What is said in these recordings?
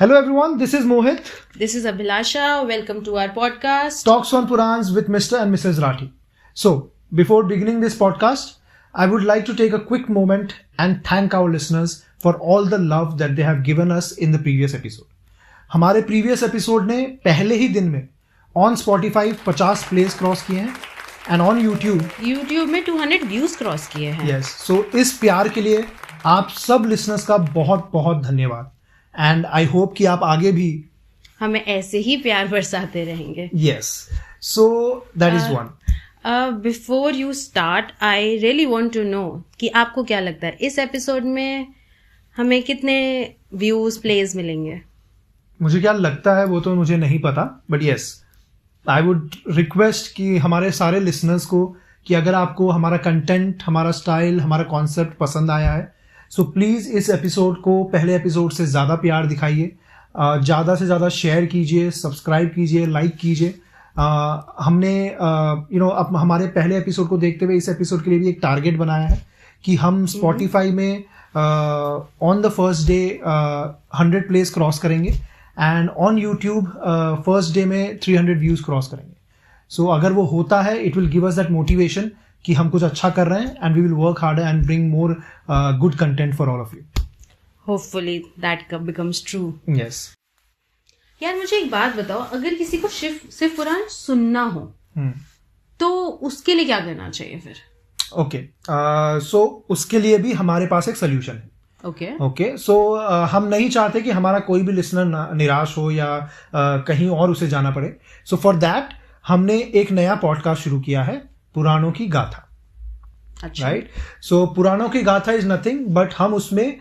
Hello everyone, this is Mohit. This is Abhilasha. Welcome to our podcast. Talks on Purans with Mr. and Mrs. Rathi. So, before beginning this podcast, I would like to take a quick moment and thank our listeners for all the love that they have given us in the previous episode. हमारे previous episode ने पहले ही दिन में on Spotify 50 plays cross किए हैं and on YouTube में 200 views cross किए हैं. Yes, so इस प्यार के लिए आप सब listeners का बहुत बहुत धन्यवाद. And I hope कि आप आगे भी हमें ऐसे ही प्यार बरसाते रहेंगे. Yes, so that is one. Before you start, I really want to know कि आपको क्या लगता है इस एपिसोड में हमें कितने व्यूज प्लेज मिलेंगे. मुझे क्या लगता है वो तो मुझे नहीं पता, but yes I would request कि हमारे सारे लिसनर्स को कि अगर आपको हमारा कंटेंट, हमारा स्टाइल, हमारा कॉन्सेप्ट पसंद आया है, सो प्लीज़ इस एपिसोड को पहले एपिसोड से ज़्यादा प्यार दिखाइए, ज़्यादा से ज़्यादा शेयर कीजिए, सब्सक्राइब कीजिए, लाइक कीजिए. हमने अब हमारे पहले एपिसोड को देखते हुए इस एपिसोड के लिए भी एक टारगेट बनाया है कि हम स्पॉटिफाई में on the first day 100 place cross करेंगे and on YouTube first day में 300 व्यूज क्रॉस करेंगे. सो अगर वो होता है, it will give us that motivation कि हम कुछ अच्छा कर रहे हैं and we will work harder and bring more good content for all of you. Hopefully that becomes true. Yes. यार मुझे एक बात बताओ, अगर किसी को सिर्फ पुराण सुनना हो तो उसके लिए क्या करना चाहिए फिर? ओके, सो उसके लिए भी हमारे पास एक सोल्यूशन है. ओके, सो हम नहीं चाहते कि हमारा कोई भी लिसनर निराश हो या कहीं और उसे जाना पड़े. सो फॉर दैट हमने एक नया पॉडकास्ट शुरू किया है, पुराणों की गाथा. राइट. सो पुराणों की गाथा इज नथिंग बट हम उसमें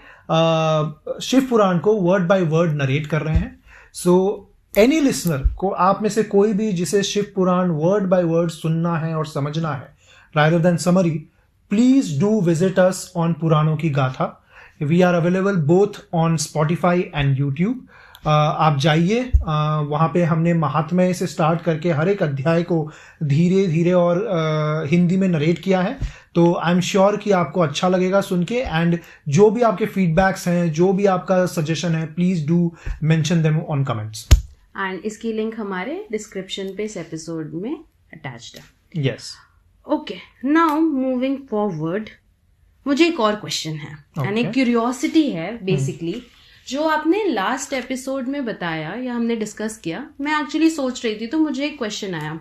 शिव पुराण को वर्ड बाय वर्ड नरेट कर रहे हैं. सो एनी लिसनर को, आप में से कोई भी जिसे Shiv Purana word by word सुनना है और समझना है rather than summary, please do visit us on पुराणों की गाथा. We are available both on Spotify and YouTube. आप जाइए, वहाँ पे हमने महात्म्य से स्टार्ट करके हर एक अध्याय को धीरे धीरे और हिंदी में नरेट किया है. तो आई एम श्योर कि आपको अच्छा लगेगा सुन के. एंड जो भी आपके फीडबैक्स हैं, जो भी आपका सजेशन है, please do mention them on comments. And इसकी लिंक हमारे डिस्क्रिप्शन पे इस एपिसोड में अटैच्ड है. Yes. Okay, now moving forward, मुझे एक और क्वेश्चन है एंड एक क्यूरियोसिटी है बेसिकली. जो आपने लास्ट एपिसोड में बताया या हमने डिस्कस किया, मैं एक्चुअली सोच रही थी तो मुझे एक क्वेश्चन आया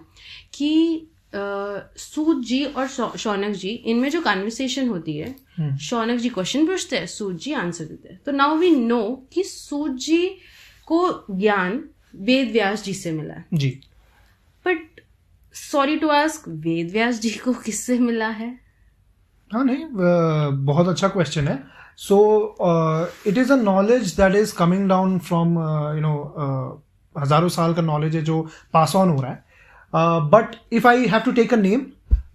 कि सूद जी और शौनक जी, इनमें जो कन्वर्सेशन होती है, शौनक जी क्वेश्चन पूछते हैं, सूद जी आंसर देते हैं. तो नाउ वी नो कि सूद जी को ज्ञान वेद व्यास जी से मिला जी. बट सॉरी टू आस्क, वेद व्यास जी को किससे मिला है? हाँ, नहीं, बहुत अच्छा क्वेश्चन है. So it is a knowledge that is coming down from हजारों साल का नॉलेज है जो पास ऑन हो रहा है. But if I have to take a name,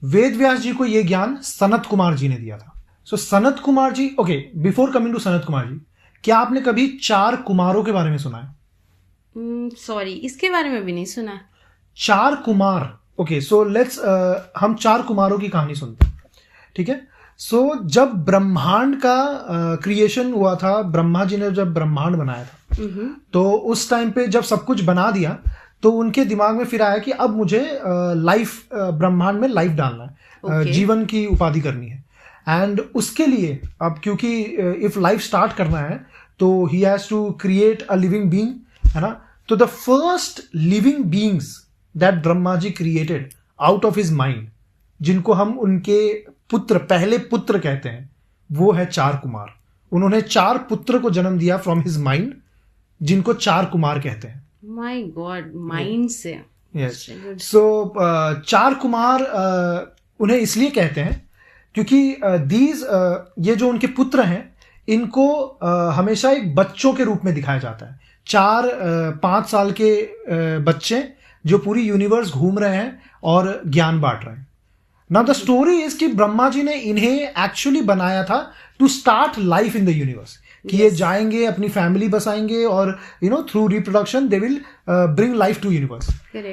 Ved Vyas ji को ये ज्ञान सनत कुमार जी ने दिया था. So Sanat Kumar ji, okay, before coming to Sanat Kumar ji, क्या आपने कभी 4 कुमारों के बारे में सुना है? सॉरी, इसके बारे में भी नहीं सुना. 4 कुमार. ओके, सो लेट्स हम 4 कुमारों की कहानी सुनते हैं. ठीक है. सो जब ब्रह्मांड का क्रिएशन हुआ था, ब्रह्मा जी ने जब ब्रह्मांड बनाया था, तो उस टाइम पे जब सब कुछ बना दिया तो उनके दिमाग में फिर आया कि अब मुझे लाइफ, ब्रह्मांड में लाइफ डालना है, जीवन की उपाधि करनी है. एंड उसके लिए अब क्योंकि इफ लाइफ स्टार्ट करना है तो he has to create a living being, है ना. तो the first living beings that Brahma ji created out of his mind, जिनको हम उनके पुत्र, पहले पुत्र कहते हैं, वो है 4 कुमार. उन्होंने 4 पुत्र को जन्म दिया फ्रॉम हिज माइंड, जिनको 4 कुमार कहते हैं. माय गॉड, माइंड से. यस. सो 4 कुमार उन्हें इसलिए कहते हैं क्योंकि ये जो उनके पुत्र हैं, इनको हमेशा एक बच्चों के रूप में दिखाया जाता है. 4-5 साल के बच्चे जो पूरी यूनिवर्स घूम रहे हैं और ज्ञान बांट रहे हैं. नाउ द स्टोरी इज कि ब्रह्मा जी ने इन्हें एक्चुअली बनाया था to start life in the universe, कि ये जाएंगे, अपनी फैमिली बसाएंगे और through reproduction they will bring life to universe.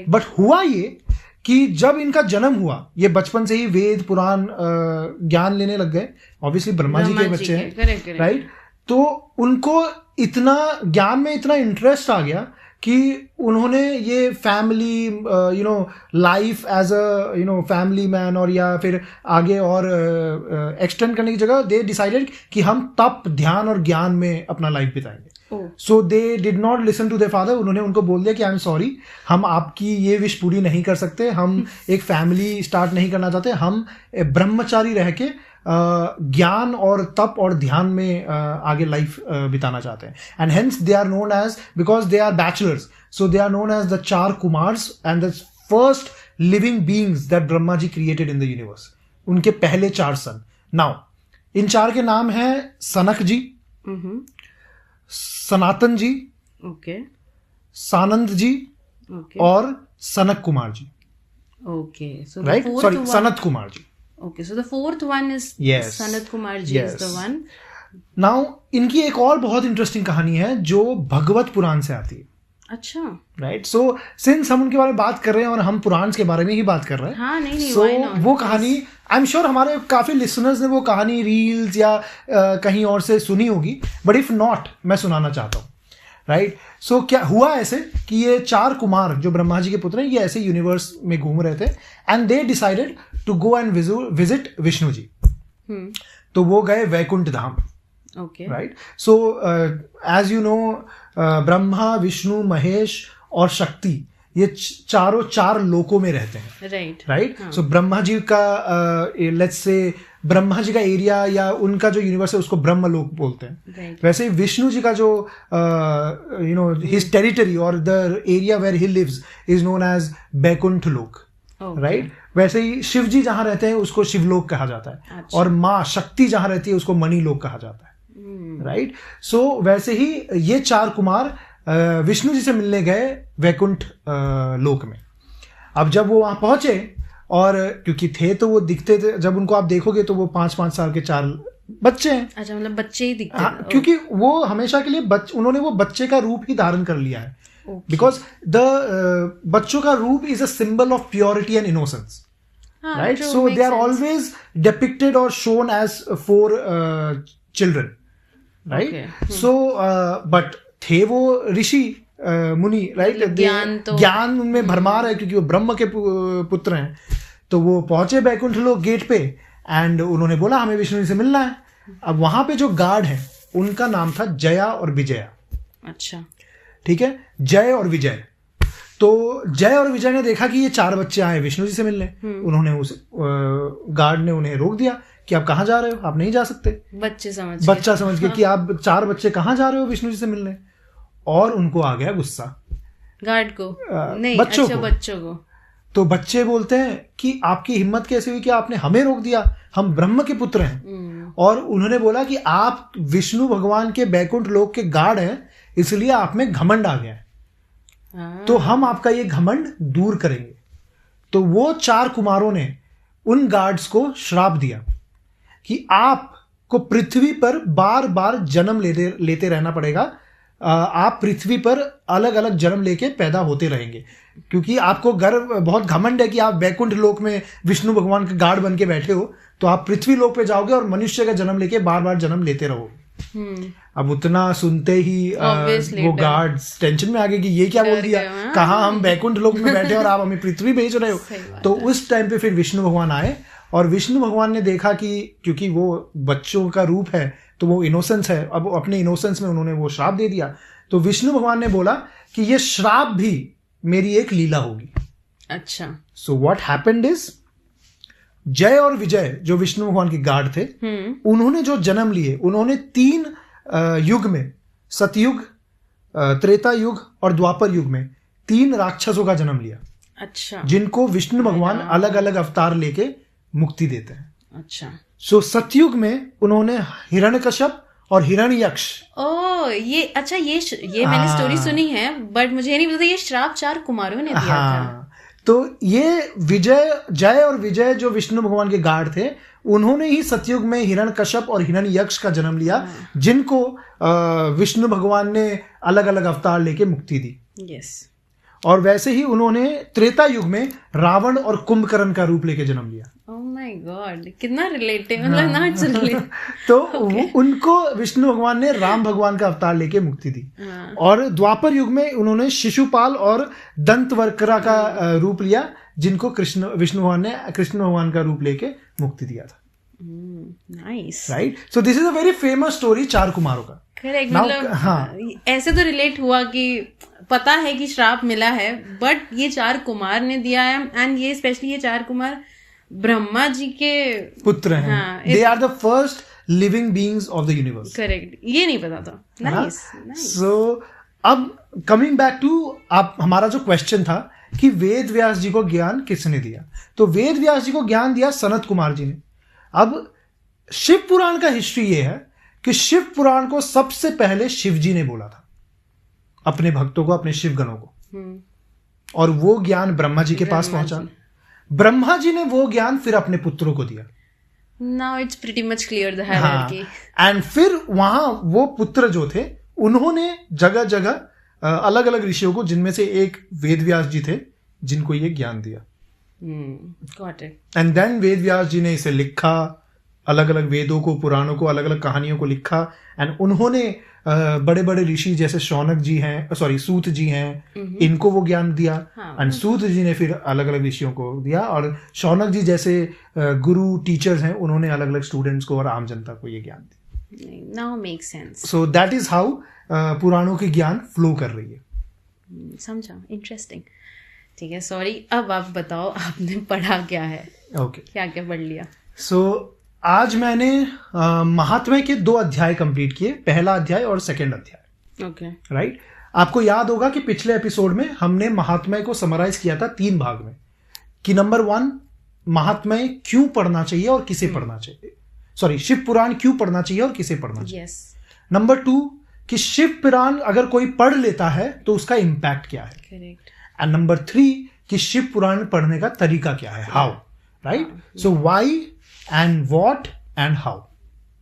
But हुआ ये कि जब इनका जन्म हुआ, ये बचपन से ही वेद पुराण ज्ञान लेने लग गए. ऑब्वियसली ब्रह्मा जी के बच्चे हैं, राइट. तो उनको इतना ज्ञान में इतना इंटरेस्ट आ गया कि उन्होंने ये family life as a family man और या फिर आगे और एक्सटेंड करने की जगह दे डिसाइडेड कि हम तप ध्यान और ज्ञान में अपना लाइफ बिताएंगे. So they did not listen to their father. उन्होंने उनको बोल दिया कि आई एम सॉरी, हम आपकी ये विश पूरी नहीं कर सकते, हम एक फैमिली स्टार्ट नहीं करना चाहते, हम ब्रह्मचारी रह के ज्ञान और तप और ध्यान में आगे लाइफ बिताना चाहते हैं. And hence they are known as, because they are bachelors, so they are known as the 4 Kumars and the first living beings that Brahma ji created in the universe. उनके पहले 4 सन. नाउ इन 4 के नाम हैं सनक जी, सनातन जी, सानंद जी और Sanak Kumar ji. Right, sorry, Sanat Kumar ji. Okay, so the fourth one is Sanat Kumar ji is the one. Now, इनकी एक और बहुत इंटरेस्टिंग कहानी है जो भगवत पुराण से आती है. अच्छा. राइट, सो सिंस हम उनके बारे में बात कर रहे हैं और हम पुराण के बारे में ही बात कर रहे हैं, हाँ, नहीं, so, वो कहानी आई एम श्योर हमारे काफी लिसनर्स ने वो कहानी रील्स या कहीं और से सुनी होगी, बट इफ नॉट मैं सुनाना चाहता हूँ. राइट, सो क्या हुआ ऐसे कि ये 4 कुमार जो ब्रह्मा जी के पुत्र हैं, ये ऐसे यूनिवर्स में घूम रहे थे and they decided to go and visit Vishnu ji. तो वो गए Vaikuntha Dham. Right, so as you know Brahma, Vishnu, Mahesh और शक्ति ये चारों 4 लोकों में रहते हैं. राइट, सो ब्रह्मा जी का लेट्स से ब्रह्मा जी का एरिया या उनका जो यूनिवर्स है उसको ब्रह्मलोक बोलते हैं. वैसे ही विष्णु जी का जो हिज टेरिटरी और the area where he lives is known as Baikunth Lok. Right, वैसे ही शिव जी जहां रहते हैं उसको शिवलोक कहा जाता है. अच्छा. और माँ शक्ति जहां रहती है उसको मणिलोक कहा जाता है. राइट, सो वैसे ही ये 4 कुमार विष्णु जी से मिलने गए वैकुंठ लोक में. अब जब वो वहां पहुंचे और क्योंकि थे तो वो दिखते थे, जब उनको आप देखोगे तो वो 5-5 साल के 4 बच्चे हैं. अच्छा, मतलब बच्चे ही दिखते हैं. क्योंकि वो हमेशा के लिए उन्होंने वो बच्चे का रूप ही धारण कर लिया है. बिकॉज द बच्चों का रूप is a symbol of purity and innocence. Right, so they are always depicted और shown as 4 children. Right, so but थे वो ऋषि मुनि. राइट, ज्ञान उनमें भरमार है क्योंकि वो ब्रह्म के पुत्र हैं. तो वो पहुंचे बैकुंठ लोक गेट पे एंड उन्होंने बोला हमें विष्णु जी से मिलना है. अब वहां पे जो गार्ड है उनका नाम था जया और विजया. अच्छा, ठीक है, जय और विजय. तो जय और विजय ने देखा कि ये 4 बच्चे आए विष्णु जी से मिलने. उन्होंने उस गार्ड ने उन्हें रोक दिया कि आप कहाँ जा रहे हो, आप नहीं जा सकते. बच्चा समझ के कि आप 4 बच्चे कहाँ जा रहे हो विष्णु जी से मिलने. और उनको आ गया गुस्सा गार्ड को, नहीं, बच्चों को. तो बच्चे बोलते हैं कि आपकी हिम्मत कैसे हुई कि आपने हमें रोक दिया, हम ब्रह्म के पुत्र हैं. और उन्होंने बोला कि आप विष्णु भगवान के बैकुंठ लोक के गार्ड हैं, इसलिए आप में घमंड आ गया है, तो हम आपका ये घमंड दूर करेंगे. तो वो 4 कुमारों ने उन गार्ड्स को श्राप दिया कि आपको पृथ्वी पर बार बार जन्म लेते रहना पड़ेगा. आप पृथ्वी पर अलग अलग जन्म लेके पैदा होते रहेंगे क्योंकि आपको गर्व बहुत घमंड है कि आप बैकुंठ लोक में विष्णु भगवान के गार्ड बन के बैठे हो. तो आप पृथ्वी लोक पे जाओगे और मनुष्य का जन्म लेके बार बार जन्म लेते रहोगे. अब उतना सुनते ही वो गार्ड्स टेंशन में आ गए कि ये क्या बोल दिया, कहाँ हम बैकुंठ लोक में बैठे और आप हमें पृथ्वी भेज रहे हो. तो उस टाइम पे फिर विष्णु भगवान आए और विष्णु भगवान ने देखा कि क्योंकि वो बच्चों का रूप है तो वो इनोसेंस है, अब अपने इनोसेंस में उन्होंने वो श्राप दे दिया. तो विष्णु भगवान ने बोला कि ये श्राप भी मेरी एक लीला होगी. अच्छा, सो व्हाट हैपेंड इज जय और विजय जो विष्णु भगवान के गार्ड थे, उन्होंने जो जन्म लिए उन्होंने 3 युग में, सतयुग, त्रेता युग और द्वापर युग में 3 राक्षसों का जन्म लिया. अच्छा, जिनको विष्णु भगवान अलग अलग अवतार लेके मुक्ति देते हैं. अच्छा, सो सतयुग में उन्होंने हिरण्यकश्यप और हिरण्ययक्ष. ये अच्छा, ये मैंने स्टोरी सुनी है बट मुझे नहीं पता ये श्राप 4 कुमारों ने दिया था. तो ये जय और विजय जो विष्णु भगवान के गार्ड थे उन्होंने ही सतयुग में हिरण्यकश्यप और हिरण्ययक्ष का जन्म लिया जिनको विष्णु भगवान ने अलग अलग अवतार लेके मुक्ति दी. यस. और वैसे ही उन्होंने त्रेता युग में रावण और कुंभकर्ण का रूप लेके जन्म लिया। ओह माय गॉड, कितना रिलेटिव, मतलब नॉट सो रिलेटिव। तो उनको विष्णु भगवान ने राम भगवान का अवतार लेके मुक्ति दी। और द्वापर युग में उन्होंने शिशुपाल और दंतवक्रा का रूप लिया, जिनको विष्णु भगवान ने कृष्ण भगवान का रूप लेके मुक्ति दिया था। Nice, right. So this is a very famous story चार कुमारों का। करेक्ट, मतलब हाँ, ऐसे तो रिलेट हुआ कि पता है कि श्राप मिला है, बट ये चार कुमार ने दिया है, एंड ये स्पेशली ये चार कुमार ब्रह्मा जी के पुत्र हैं। They are the first living beings of the universe. Correct, ये नहीं पता था। नाइस। सो अब कमिंग बैक टू आप, हमारा जो क्वेश्चन था कि वेद व्यास जी को ज्ञान किसने दिया, तो वेद व्यास जी को ज्ञान दिया सनत कुमार जी ने। अब शिव पुराण का हिस्ट्री ये है कि शिव पुराण को सबसे पहले शिव जी ने बोला था अपने भक्तों को, अपने शिव गणों को, और वो ज्ञान ब्रह्मा जी के पास पहुंचा। ब्रह्मा जी ने वो ज्ञान फिर अपने पुत्रों को दिया। Now it's pretty much clear the hierarchy. And फिर वहां वो पुत्र जो थे उन्होंने जगह जगह अलग अलग ऋषियों को, जिनमें से एक वेद व्यास जी थे, जिनको ये ज्ञान दिया। Got it. एंड देन वेद व्यास जी ने इसे लिखा, अलग अलग वेदों को, पुराणों को, अलग अलग कहानियों को लिखा। एंड उन्होंने बड़े बड़े ऋषि जैसे शौनक जी हैं, सॉरी सूत जी हैं, इनको वो ज्ञान दिया। एंड सूत जी ने फिर अलग अलग ऋषियों को दिया, और शौनक जी जैसे गुरु टीचर्स हैं, उन्होंने अलग अलग स्टूडेंट्स को और आम जनता को ये ज्ञान दिया। Now makes sense. So that is how पुराणों की ज्ञान फ्लो कर रही है। समझा, इंटरेस्टिंग। ठीक है, सॉरी, अब आप बताओ आपने पढ़ा क्या है? ओके, क्या क्या पढ़ लिया? सो आज मैंने महात्म्य के 2 अध्याय कंप्लीट किए, पहला अध्याय और सेकंड अध्याय। Okay, right. आपको याद होगा कि पिछले एपिसोड में हमने महात्म्य को समराइज किया था 3 भाग में, कि नंबर 1 महात्म्य क्यों पढ़ना चाहिए और किसे पढ़ना चाहिए, सॉरी शिव पुराण क्यों पढ़ना चाहिए और किसे पढ़ना चाहिए। नंबर 2 कि शिव पुराण अगर कोई पढ़ लेता है तो उसका इम्पैक्ट क्या है। करेक्ट। एंड नंबर 3 कि शिव पुराण पढ़ने का तरीका क्या है, how, right. So why and what and how,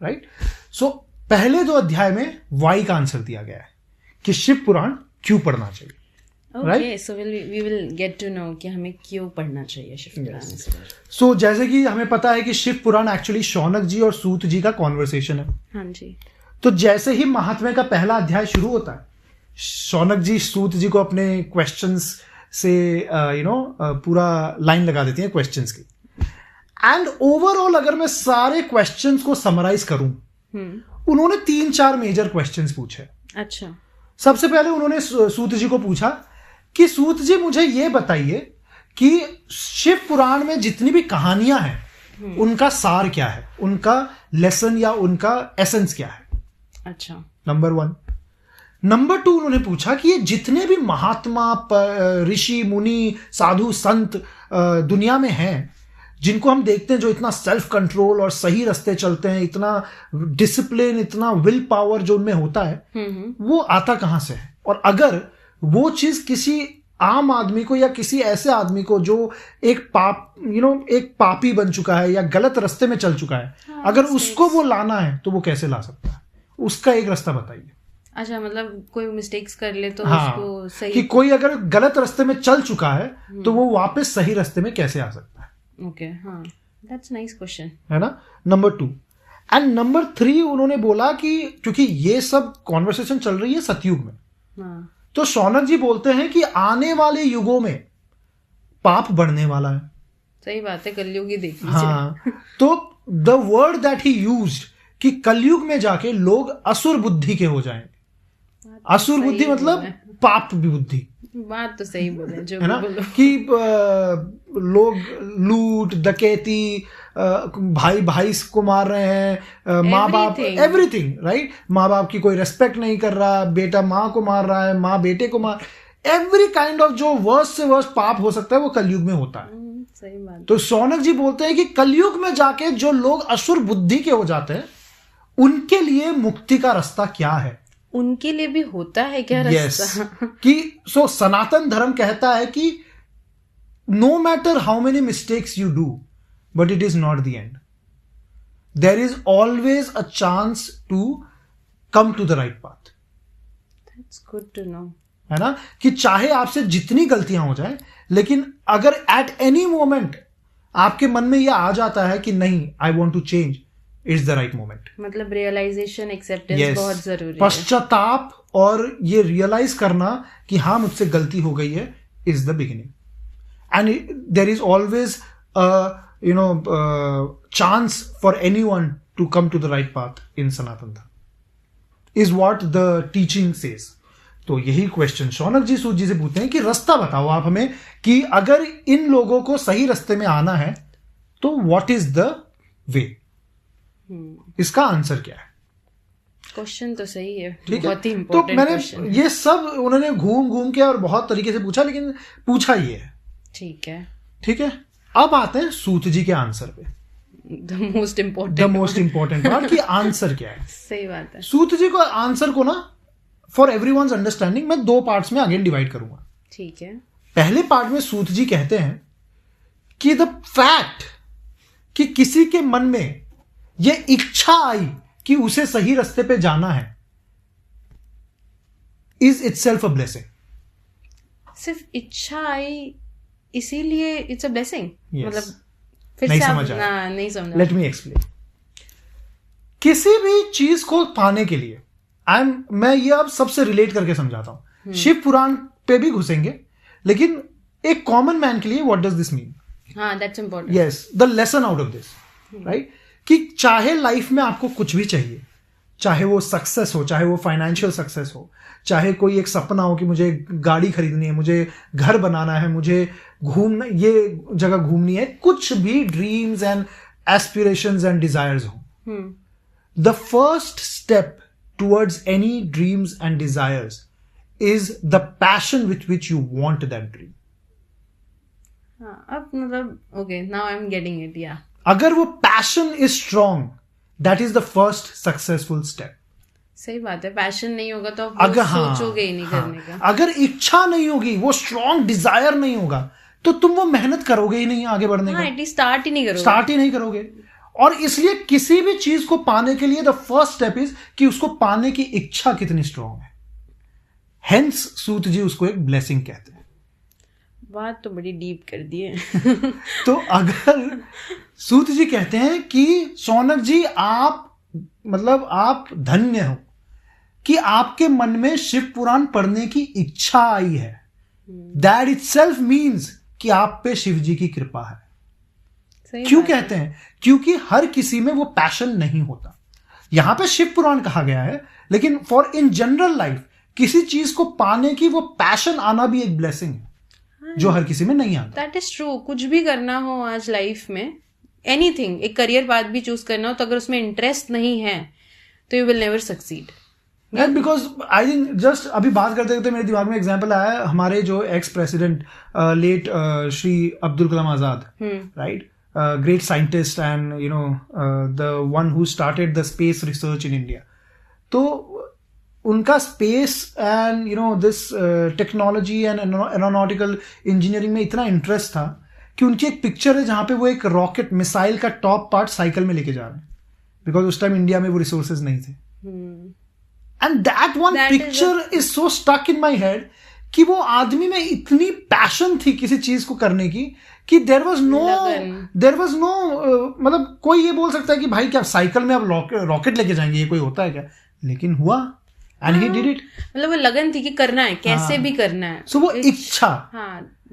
right. सो पहले 2 अध्याय में वाई का आंसर दिया गया है कि शिव पुराण क्यों पढ़ना चाहिए। Okay, so we will get to know कि हमें क्यों पढ़ना चाहिए शिव पुराण। सो जैसे कि हमें पता है कि शिव पुराण एक्चुअली शौनक जी और सूत जी का कॉन्वर्सेशन है। हाँ जी। तो जैसे ही महात्म्य का पहला अध्याय शुरू होता है, शौनक जी सूत जी को अपने क्वेश्चंस से पूरा लाइन लगा देती है क्वेश्चंस की। एंड ओवरऑल अगर मैं सारे क्वेश्चंस को समराइज करूं, उन्होंने 3-4 मेजर क्वेश्चंस पूछे। अच्छा। सबसे पहले उन्होंने सूत जी को पूछा कि सूत जी मुझे ये बताइए कि शिव पुराण में जितनी भी कहानियां हैं उनका सार क्या है, उनका लेसन या उनका एसेंस क्या है। अच्छा। नंबर 1। नंबर 2 उन्होंने पूछा कि ये जितने भी महात्मा, ऋषि, मुनि, साधु, संत दुनिया में हैं, जिनको हम देखते हैं जो इतना सेल्फ कंट्रोल और सही रास्ते चलते हैं, इतना डिसिप्लिन, इतना विल पावर जो उनमें होता है, वो आता कहां से है। और अगर वो चीज किसी आम आदमी को या किसी ऐसे आदमी को जो एक एक पापी बन चुका है या गलत रास्ते में चल चुका है, अगर उसको वो लाना है तो वो कैसे ला सकता है, उसका एक रास्ता बताइए। अच्छा, मतलब कोई मिस्टेक्स कर ले तो उसको सही, कि कोई अगर गलत रास्ते में चल चुका है तो वो वापस सही रास्ते में कैसे आ सकता है। ओके, हाँ, दैट्स नाइस क्वेश्चन, है ना। नंबर 2 एंड नंबर 3 उन्होंने बोला कि क्योंकि ये सब कॉन्वर्सेशन चल रही है सतयुग में, हाँ, तो शौनक जी बोलते हैं कि आने वाले युगों में पाप बढ़ने वाला है। सही बात है, कलयुग ही देख लीजिए। हाँ, तो the word that he used कि कलयुग में जाके लोग असुर बुद्धि के हो जाएंगे। असुर बुद्धि मतलब पाप बुद्धि। बात तो सही बोले, जो है ना, बोलो कि लोग लूट, डकैती, भाई भाई को मार रहे हैं, माँ बाप, एवरीथिंग, राइट। माँ बाप की कोई रेस्पेक्ट नहीं कर रहा, बेटा माँ को मार रहा है, माँ बेटे को मार, एवरी काइंड ऑफ जो वर्स्ट से वर्स्ट पाप हो सकता है वो कलयुग में होता है। सही बात। तो शौनक जी बोलते हैं कि कलयुग में जाके जो लोग असुर बुद्धि के हो जाते हैं उनके लिए मुक्ति का रास्ता क्या है, उनके लिए भी होता है क्या रास्ता? कि सनातन धर्म कहता है कि no matter how many mistakes you do, but it is not the end, there is always a chance to come to the right path. That's good to know. है ना, कि चाहे आपसे जितनी गलतियां हो जाए, लेकिन अगर एट एनी मोमेंट आपके मन में यह आ जाता है कि नहीं, I want to change, it's the right moment. मतलब रियलाइजेशन, एक्सेप्टेंस बहुत जरूरी है. पश्चाताप और ये रियलाइज करना कि हाँ मुझसे गलती हो गई है is the beginning. And there is always chance for anyone to come to the right path in Sanatan Dharma, is what the teaching says. तो यही क्वेश्चन शौनक जी सूत जी से पूछते हैं कि रास्ता बताओ आप हमें कि अगर इन लोगों को सही रास्ते में आना है तो व्हाट इज द वे. इसका आंसर क्या है? क्वेश्चन तो सही है, ठीक बहुत ही है. तो इंपॉर्टेंट मैंने क्वेश्चन. ये सब उन्होंने घूम घूम के और बहुत तरीके से पूछा, लेकिन पूछा ये है. ठीक है. ठीक है. अब आते हैं सूत जी के आंसर पे. द मोस्ट इम्पोर्टेंट पार्ट कि आंसर क्या है. सही बात है. सूत जी को आंसर को ना फॉर एवरीवन्स अंडरस्टैंडिंग मैं 2 पार्ट्स में अगेन डिवाइड करूंगा. ठीक है. पहले पार्ट में सूत जी कहते हैं कि द फैक्ट कि किसी के मन में यह इच्छा आई कि उसे सही रास्ते पे जाना है इज इटसेल्फ अ ब्लेसिंग. सिर्फ इच्छा आई इसीलिए इट्स अ ब्लेसिंग? Yes. मतलब फिर नहीं से समझ आया. नहीं समझा. Let me explain. किसी भी चीज को पाने के लिए मैं ये अब सबसे रिलेट करके समझाता हूं. शिव पुराण पे भी घुसेंगे, लेकिन एक कॉमन मैन के लिए व्हाट डज दिस मीन? हाँ, that's important. Yes, the lesson out of this, right, कि चाहे लाइफ में आपको कुछ भी चाहिए, चाहे वो सक्सेस हो, चाहे वो फाइनेंशियल सक्सेस हो, चाहे कोई एक सपना हो कि मुझे गाड़ी खरीदनी है, मुझे घर बनाना है, मुझे घूमना, ये जगह घूमनी है, कुछ भी dreams and aspirations and desires हो, the first step towards any dreams and desires is the passion with which you want that dream. हाँ, अब मतलब okay, now I'm getting it, yeah. अगर वो passion is strong, that is the first successful step. सही बात है. Passion नहीं होगा तो आप सोचोगे ही नहीं करने का. अगर इच्छा नहीं होगी, वो स्ट्रॉन्ग डिजायर नहीं होगा, तो तुम वो मेहनत करोगे ही नहीं आगे बढ़ने का. एटलीस्ट स्टार्ट ही नहीं करोगे. और इसलिए किसी भी चीज को पाने के लिए द फर्स्ट स्टेप इज कि उसको पाने की इच्छा कितनी स्ट्रांग है. हेंस सूत जी उसको एक ब्लेसिंग कहते हैं. बात तो बड़ी डीप कर दी है. तो अगर सूत जी कहते हैं कि शौनक जी आप धन्य हो कि आपके मन में शिव पुराण पढ़ने की इच्छा आई है. दैट इटसेल्फ मीन्स कि आप पे शिव जी की कृपा है. क्यों कहते हैं? क्योंकि हर किसी में वो पैशन नहीं होता. यहां पे शिव पुराण कहा गया है, लेकिन फॉर इन जनरल लाइफ किसी चीज को पाने की वो पैशन आना भी एक ब्लेसिंग है, जो हर किसी में नहीं आता. That is true. कुछ भी करना हो आज लाइफ में, एनीथिंग, एक करियर पाथ भी चूज करना हो, तो अगर उसमें इंटरेस्ट नहीं है तो you will never succeed. Because I think just अभी बात करते करते मेरे दिमाग में एग्जाम्पल आया, हमारे जो ex president late Shri Abdul Kalam Azad, right, great scientist and the one who started the space research in India. तो उनका space and this technology and aeronautical engineering में इतना इंटरेस्ट था कि उनकी एक पिक्चर है जहां पे वो एक रॉकेट मिसाइल का टॉप पार्ट साइकिल में लेके जा रहे हैं, बिकॉज उस टाइम इंडिया में वो रिसोर्सेज नहीं थे. And that one picture is so stuck in my head कि वो आदमी में इतनी पैशन थी किसी चीज को करने की कि देर वॉज नो मतलब कोई ये बोल सकता है कि भाई क्या साइकिल में अब रॉकेट लेके जाएंगे, ये कोई होता है क्या? लेकिन हुआ एंड ही डिड इट. मतलब वो लगन थी कि करना है, कैसे भी करना है. सो वो इच्छा.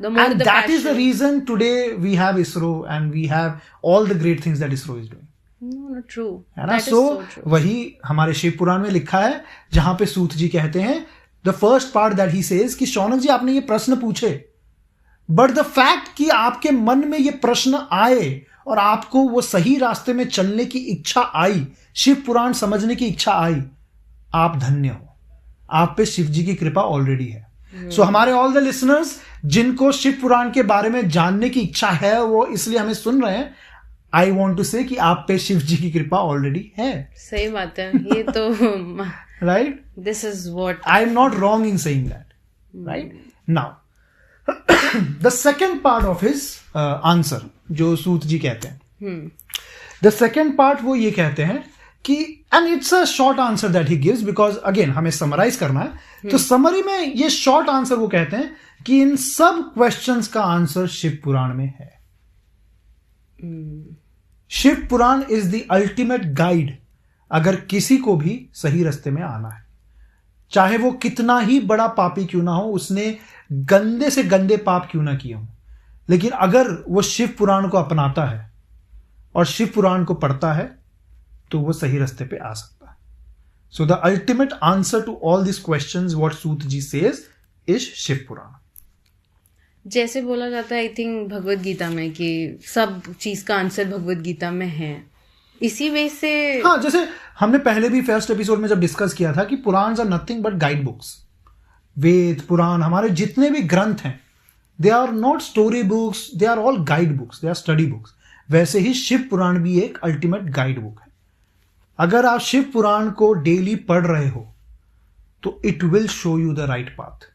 And that is the reason today we have ISRO and we have all the great things that ISRO is doing. True है ना. सो वही हमारे शिव पुराण में लिखा है, जहां पे सूत जी कहते हैं the first part that he says कि शौनक जी आपने ये प्रश्न पूछे, बट द फैक्ट कि आपके मन में ये प्रश्न आए और आपको वो सही रास्ते में चलने की इच्छा आई, शिव पुराण समझने की इच्छा आई, आप धन्य हो. आप पे शिव जी की कृपा ऑलरेडी है. सो हमारे ऑल द लिसनर्स जिनको शिव पुराण के बारे में जानने की इच्छा है, वो इसलिए हमें सुन रहे हैं. आई वॉन्ट टू से कि आप पे शिव जी की कृपा ऑलरेडी है. सही बात है. ये तो right. This is what I am not wrong in saying that. Right. Now the second part of his answer जो सूत जी कहते हैं, द सेकेंड पार्ट वो ये कहते हैं कि and it's a short answer that he gives, because again हमें summarise करना है। तो समरी में ये शॉर्ट आंसर वो कहते हैं कि इन सब क्वेश्चंस का आंसर शिव पुराण में है। Shiv Puran is the ultimate guide अगर किसी को भी सही रास्ते में आना है, चाहे वो कितना ही बड़ा पापी क्यों ना हो, उसने गंदे से गंदे पाप क्यों ना किए हो, लेकिन अगर वो शिव पुराण को अपनाता है और शिव पुराण को पढ़ता है तो वो सही रास्ते पे आ सकता है। So the ultimate answer to all this questions what Suta ji says is Shiv Puran. जैसे बोला जाता है आई थिंक भगवत गीता में कि सब चीज का आंसर भगवत गीता में है, इसी वजह से। हाँ, जैसे हमने पहले भी फर्स्ट एपिसोड में जब डिस्कस किया था कि Puran are nothing but guide books. Ved Puran हमारे जितने भी ग्रंथ हैं they are not story books, they are all guide books, they are study books. वैसे ही शिव पुराण भी एक अल्टीमेट गाइड बुक है। अगर आप शिव पुराण को डेली पढ़ रहे हो तो it will show you the right path,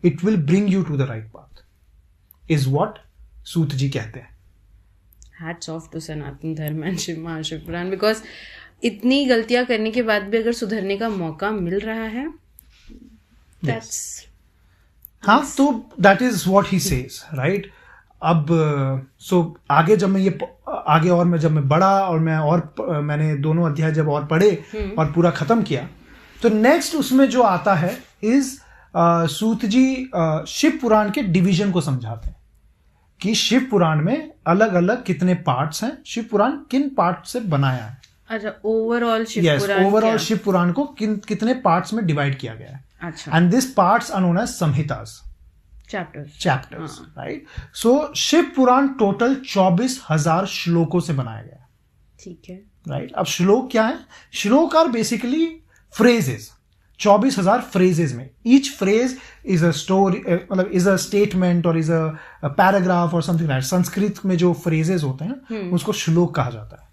it will bring you to the right path, is what Suta ji कहते हैं। Hats off to Sanatan Dharma and Shiv Mahashiv Puran, because इतनी गलतियां करने के बाद भी अगर सुधरने का मौका मिल रहा है, दैट्स हाँ, तो that is what he says, right. अब सो आगे जब मैं ये आगे और मैं जब मैं बढ़ा और मैंने दोनों अध्याय जब और पढ़े और पूरा खत्म किया, तो नेक्स्ट उसमें जो आता है इज सूत जी शिव पुराण के डिवीजन को समझाते हैं कि शिव पुराण में अलग अलग कितने पार्ट्स हैं, शिव पुराण किन पार्ट से बनाया है। अच्छा, ओवरऑल शिव पुराण, ओवरऑल शिव पुराण को कितने पार्ट्स में डिवाइड किया गया है। अच्छा, and this parts are known as samhitas, chapters, right. So Shiv Puran total 24,000 श्लोकों से बनाया गया है। ठीक है, राइट। अब श्लोक क्या है? श्लोक आर बेसिकली फ्रेजेस, 24,000 फ्रेजेस में each phrase is a story, मतलब इज अ स्टेटमेंट और इज अ पैराग्राफ और समथिंग लाइक। संस्कृत में जो फ्रेजेस होते हैं उसको श्लोक कहा जाता है,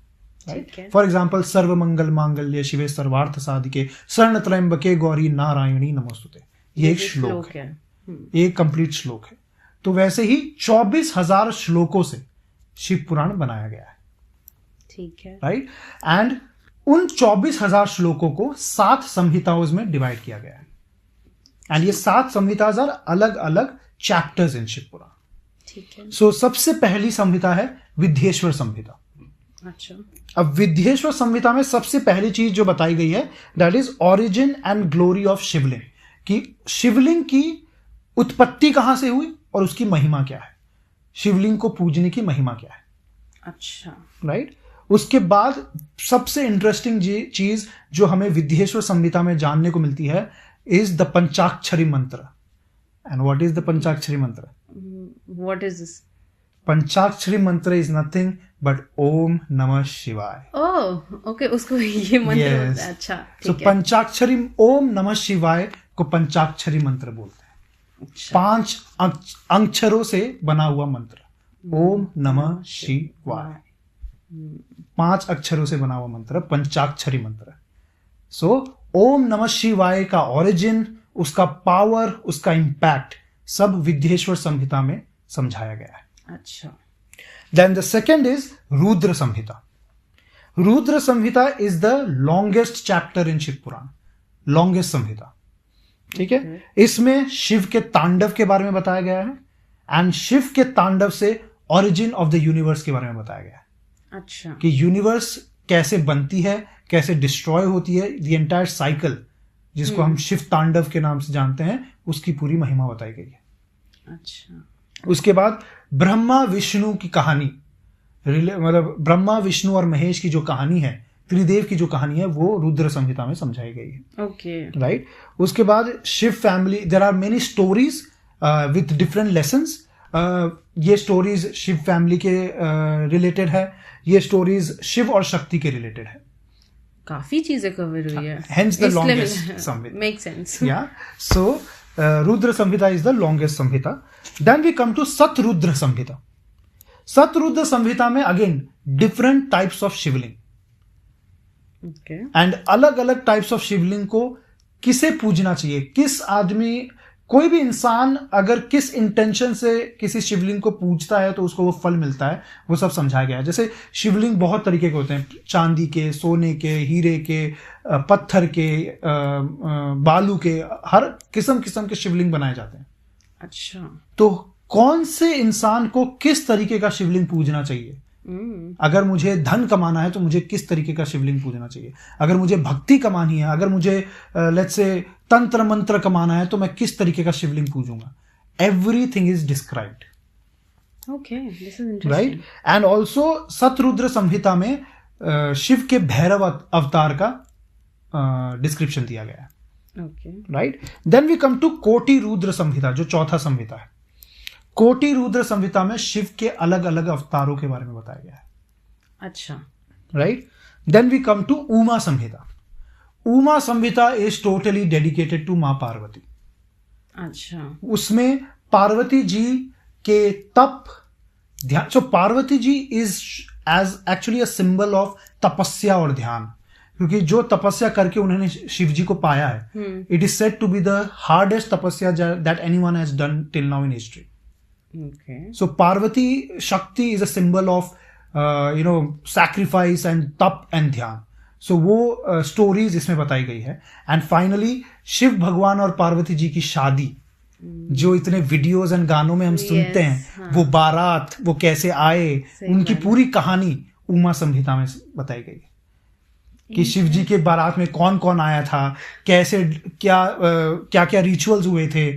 राइट। फॉर एग्जाम्पल सर्व मंगल मांगल्य शिवे सर्वार्थ साधिके शरण त्र्यंबके गौरी नारायणी नमोस्तुते, ये एक श्लोक है, एक कंप्लीट श्लोक है। तो वैसे ही 24,000 श्लोकों से शिव पुराण बनाया गया है, ठीक है, राइट। एंड उन 24,000 श्लोकों को 7 संहिताओं में डिवाइड किया गया है। एंड ये 7 संहिताज आर अलग अलग चैप्टर्स इन शिव पुराण, ठीक है। सो सबसे पहली संहिता है विद्येश्वर संहिता। अच्छा, अब विद्येश्वर संहिता में सबसे पहली चीज जो बताई गई है that is origin and glory of Shivling, कि शिवलिंग की उत्पत्ति कहां से हुई और उसकी महिमा क्या है, शिवलिंग को पूजने की महिमा क्या है। अच्छा, राइट। उसके बाद सबसे इंटरेस्टिंग चीज जो हमें विद्येश्वर संहिता में जानने को मिलती है इज द पंचाक्षरी मंत्र। एंड व्हाट इज द पंचाक्षरी मंत्र? What is this? पंचाक्षरी मंत्र इज नथिंग बट ओम नमः शिवाय। ओह, ओके, उसको ये मंत्र बोलते हैं। अच्छा, सो पंचाक्षरी ओम नमः शिवाय को पंचाक्षरी मंत्र बोलते हैं। अच्छा। 5 अक्षरों से बना हुआ मंत्र ओम नमः शिवाय, 5 अक्षरों से बना हुआ मंत्र पंचाक्षरी मंत्र। सो ओम नमः शिवाय का ओरिजिन, उसका पावर, उसका इंपैक्ट सब विद्येश्वर संहिता में समझाया गया है। अच्छा। Then the second is Rudra Samhita. Rudra Samhita is the longest chapter in Shiv Puran, longest samhita, ठीक है। इसमें शिव के तांडव के बारे में बताया गया है एंड शिव के तांडव से ओरिजिन ऑफ द यूनिवर्स के बारे में बताया गया है। अच्छा, कि यूनिवर्स कैसे बनती है, कैसे डिस्ट्रॉय होती है, द एंटायर साइकिल जिसको हम शिव तांडव के नाम से जानते हैं, उसकी पूरी महिमा बताई गई है। अच्छा। उसके बाद ब्रह्मा विष्णु की कहानी, मतलब ब्रह्मा विष्णु और महेश की जो कहानी है, त्रिदेव की जो कहानी है, वो रुद्र संहिता में समझाई गई है। Okay, right. उसके बाद Shiva family, there are many stories with different lessons. ये स्टोरीज शिव फैमिली के रिलेटेड है, ये स्टोरीज शिव और शक्ति के रिलेटेड है। काफी चीजें कवर हुई है, hence the longest samhita. Make sense. Yeah so Rudra Samhita is the longest samhita. Then we come to Satarudra Samhita. Satarudra Samhita में again different types of Shivling and अलग अलग टाइप्स ऑफ शिवलिंग को किसे पूजना चाहिए, किस आदमी कोई भी इंसान अगर किस इंटेंशन से किसी शिवलिंग को पूजता है तो उसको वो फल मिलता है, वो सब समझाया गया है। जैसे शिवलिंग बहुत तरीके के होते हैं, चांदी के, सोने के, हीरे के, पत्थर के, बालू के, हर किस्म किस्म के शिवलिंग बनाए जाते हैं। अच्छा, तो कौन से इंसान को किस तरीके का शिवलिंग पूजना चाहिए? अगर मुझे धन कमाना है तो मुझे किस तरीके का शिवलिंग पूजना चाहिए? अगर मुझे भक्ति कमानी है, अगर मुझे लेट्स से तंत्र मंत्र कमाना है तो मैं किस तरीके का शिवलिंग पूजूंगा? Everything is described. Okay, this is interesting. Right. And also Satarudra Samhita में शिव के भैरव अवतार का डिस्क्रिप्शन दिया गया है। Okay, right. Then we come to Koti Rudra संहिता, जो चौथा संहिता है। कोटि रुद्र संहिता में शिव के अलग अलग अवतारों के बारे में बताया गया है। अच्छा, right. Then we come to Uma Samhita. Uma Samhita is totally dedicated to मां पार्वती। अच्छा, उसमें पार्वती जी के तप, ध्यान। So Parvati ji is as actually a symbol of तपस्या और ध्यान, क्योंकि जो तपस्या करके उन्होंने शिव जी को पाया है, it is said to be the hardest तपस्या that anyone has done till now in history. okay. So Parvati Shakti is a symbol of sacrifice and तप and ध्यान। So वो स्टोरीज इसमें बताई गई है। एंड फाइनली शिव भगवान और पार्वती जी की शादी, जो इतने वीडियोस एंड गानों में हम सुनते हैं, हाँ। वो बारात, वो कैसे आए, उनकी पूरी कहानी उमा संहिता में बताई गई है कि शिव जी के बारात में कौन कौन आया था, कैसे क्या क्या रिचुअल्स हुए थे,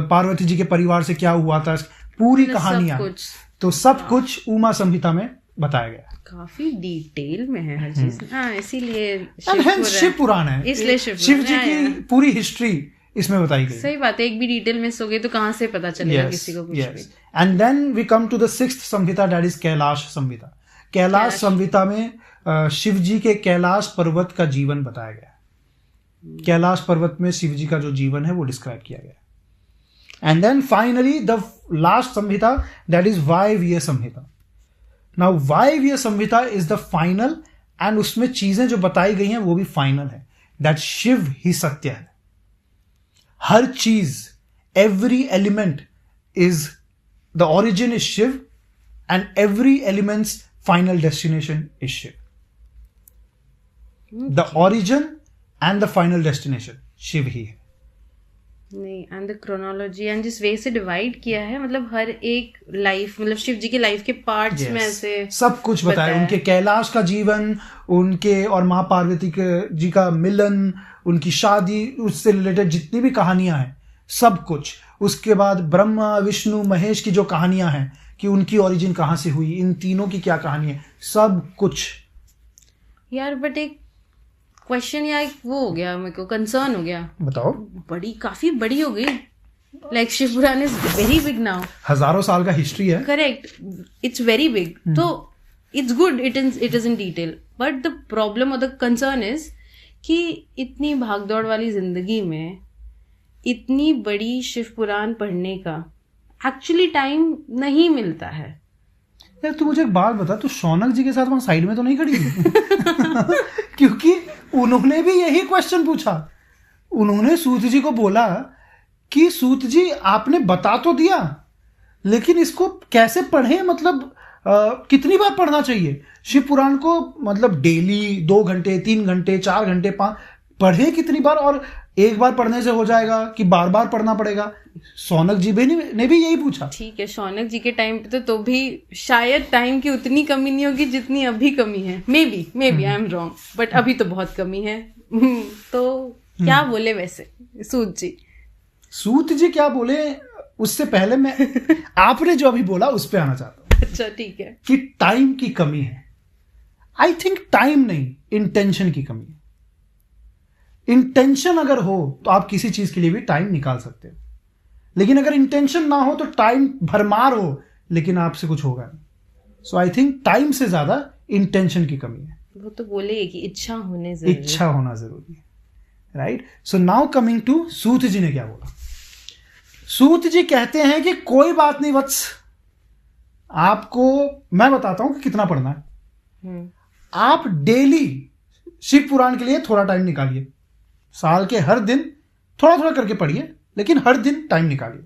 पार्वती जी के परिवार से क्या हुआ था, पूरी कहानियां। तो सब कुछ उमा संहिता में बताया गया। काफी डिटेल में है हर चीज। इसीलिए शिव पुराण है, इसलिए शिव जी की पूरी हिस्ट्री इसमें बताई गई। सही बात है, एक भी डिटेल मिस हो गई तो कहां से पता चलेगा किसी को कुछ भी। And then we come to the sixth samhita, that is Kailash Samhita. Kailash Samhita में शिव जी के कैलाश पर्वत का जीवन बताया गया। कैलाश पर्वत में शिव जी का जो जीवन है वो डिस्क्राइब किया गया। And then finally the last Samhita, that is Vayaviya Samhita. Now Vayaviya Samhita is the final, and उसमें चीजें जो बताई गई हैं वो भी फाइनल है, दैट शिव ही सत्य है। हर चीज, every element is the origin is Shiv, and every elements final destination is Shiv. The origin and the final destination Shiv ही है। नहीं, एंड द क्रोनोलॉजी एंड जिस वे से डिवाइड किया है, मतलब हर एक लाइफ, मतलब शिव जी के लाइफ के पार्ट्स में ऐसे सब कुछ बताया। उनके कैलाश का जीवन, उनके और माँ पार्वती के जी का मिलन, उनकी शादी, उससे रिलेटेड जितनी भी कहानियां हैं, सब कुछ। उसके बाद ब्रह्मा विष्णु महेश की जो कहानियां हैं कि उनकी ओरिजिन कहाँ से हुई, इन तीनों की क्या कहानी है, सब कुछ। यार बट एक क्वेश्चन या एक वो हो गया, मेरे को कंसर्न हो गया। बताओ। काफी बड़ी हो गई। Like Shiv Puran is very big now, हजारों साल का हिस्ट्री है। Correct, it's very big. तो it's good it is in detail, but the problem और द कंसर्न इज कि इतनी भागदौड़ वाली जिंदगी में इतनी बड़ी शिव पुराण पढ़ने का एक्चुअली टाइम नहीं मिलता है। यार तू मुझे एक बात बता, तू शौनक जी के साथ वहां साइड में तो नहीं खड़ी थी? क्योंकि उन्होंने भी यही क्वेश्चन पूछा। उन्होंने सूत जी को बोला कि सूत जी आपने बता तो दिया, लेकिन इसको कैसे पढ़े, मतलब कितनी बार पढ़ना चाहिए शिव पुराण को, मतलब डेली 2 घंटे 3 घंटे 4 घंटे 5 पढ़े कितनी बार, और एक बार पढ़ने से हो जाएगा कि बार बार पढ़ना पड़ेगा? शौनक जी ने भी यही पूछा। ठीक है, शौनक जी के टाइम पे तो भी शायद टाइम की उतनी कमी नहीं होगी जितनी अभी कमी है। Maybe I am wrong, but अभी तो बहुत कमी है। तो क्या बोले वैसे सूत जी? सूत जी क्या बोले उससे पहले मैं आपने जो अभी बोला उस पे आना चाहता हूँ। अच्छा ठीक है, कि टाइम की कमी है। आई थिंक टाइम नहीं, इंटेंशन की कमी है। इंटेंशन अगर हो तो आप किसी चीज के लिए भी टाइम निकाल सकते हो, लेकिन अगर इंटेंशन ना हो तो टाइम भरमार हो लेकिन आपसे कुछ होगा नहीं। सो आई थिंक टाइम से ज्यादा इंटेंशन की कमी है। वो तो बोले कि इच्छा होना जरूरी है। Right. So now coming to Suta ji ने क्या बोला। सूत जी कहते हैं कि कोई बात नहीं वत्स, आपको मैं बताता हूं कि कितना पढ़ना है। आप डेली शिव पुराण के लिए थोड़ा टाइम निकालिए, साल के हर दिन थोड़ा थोड़ा करके पढ़िए, लेकिन हर दिन टाइम निकालिए।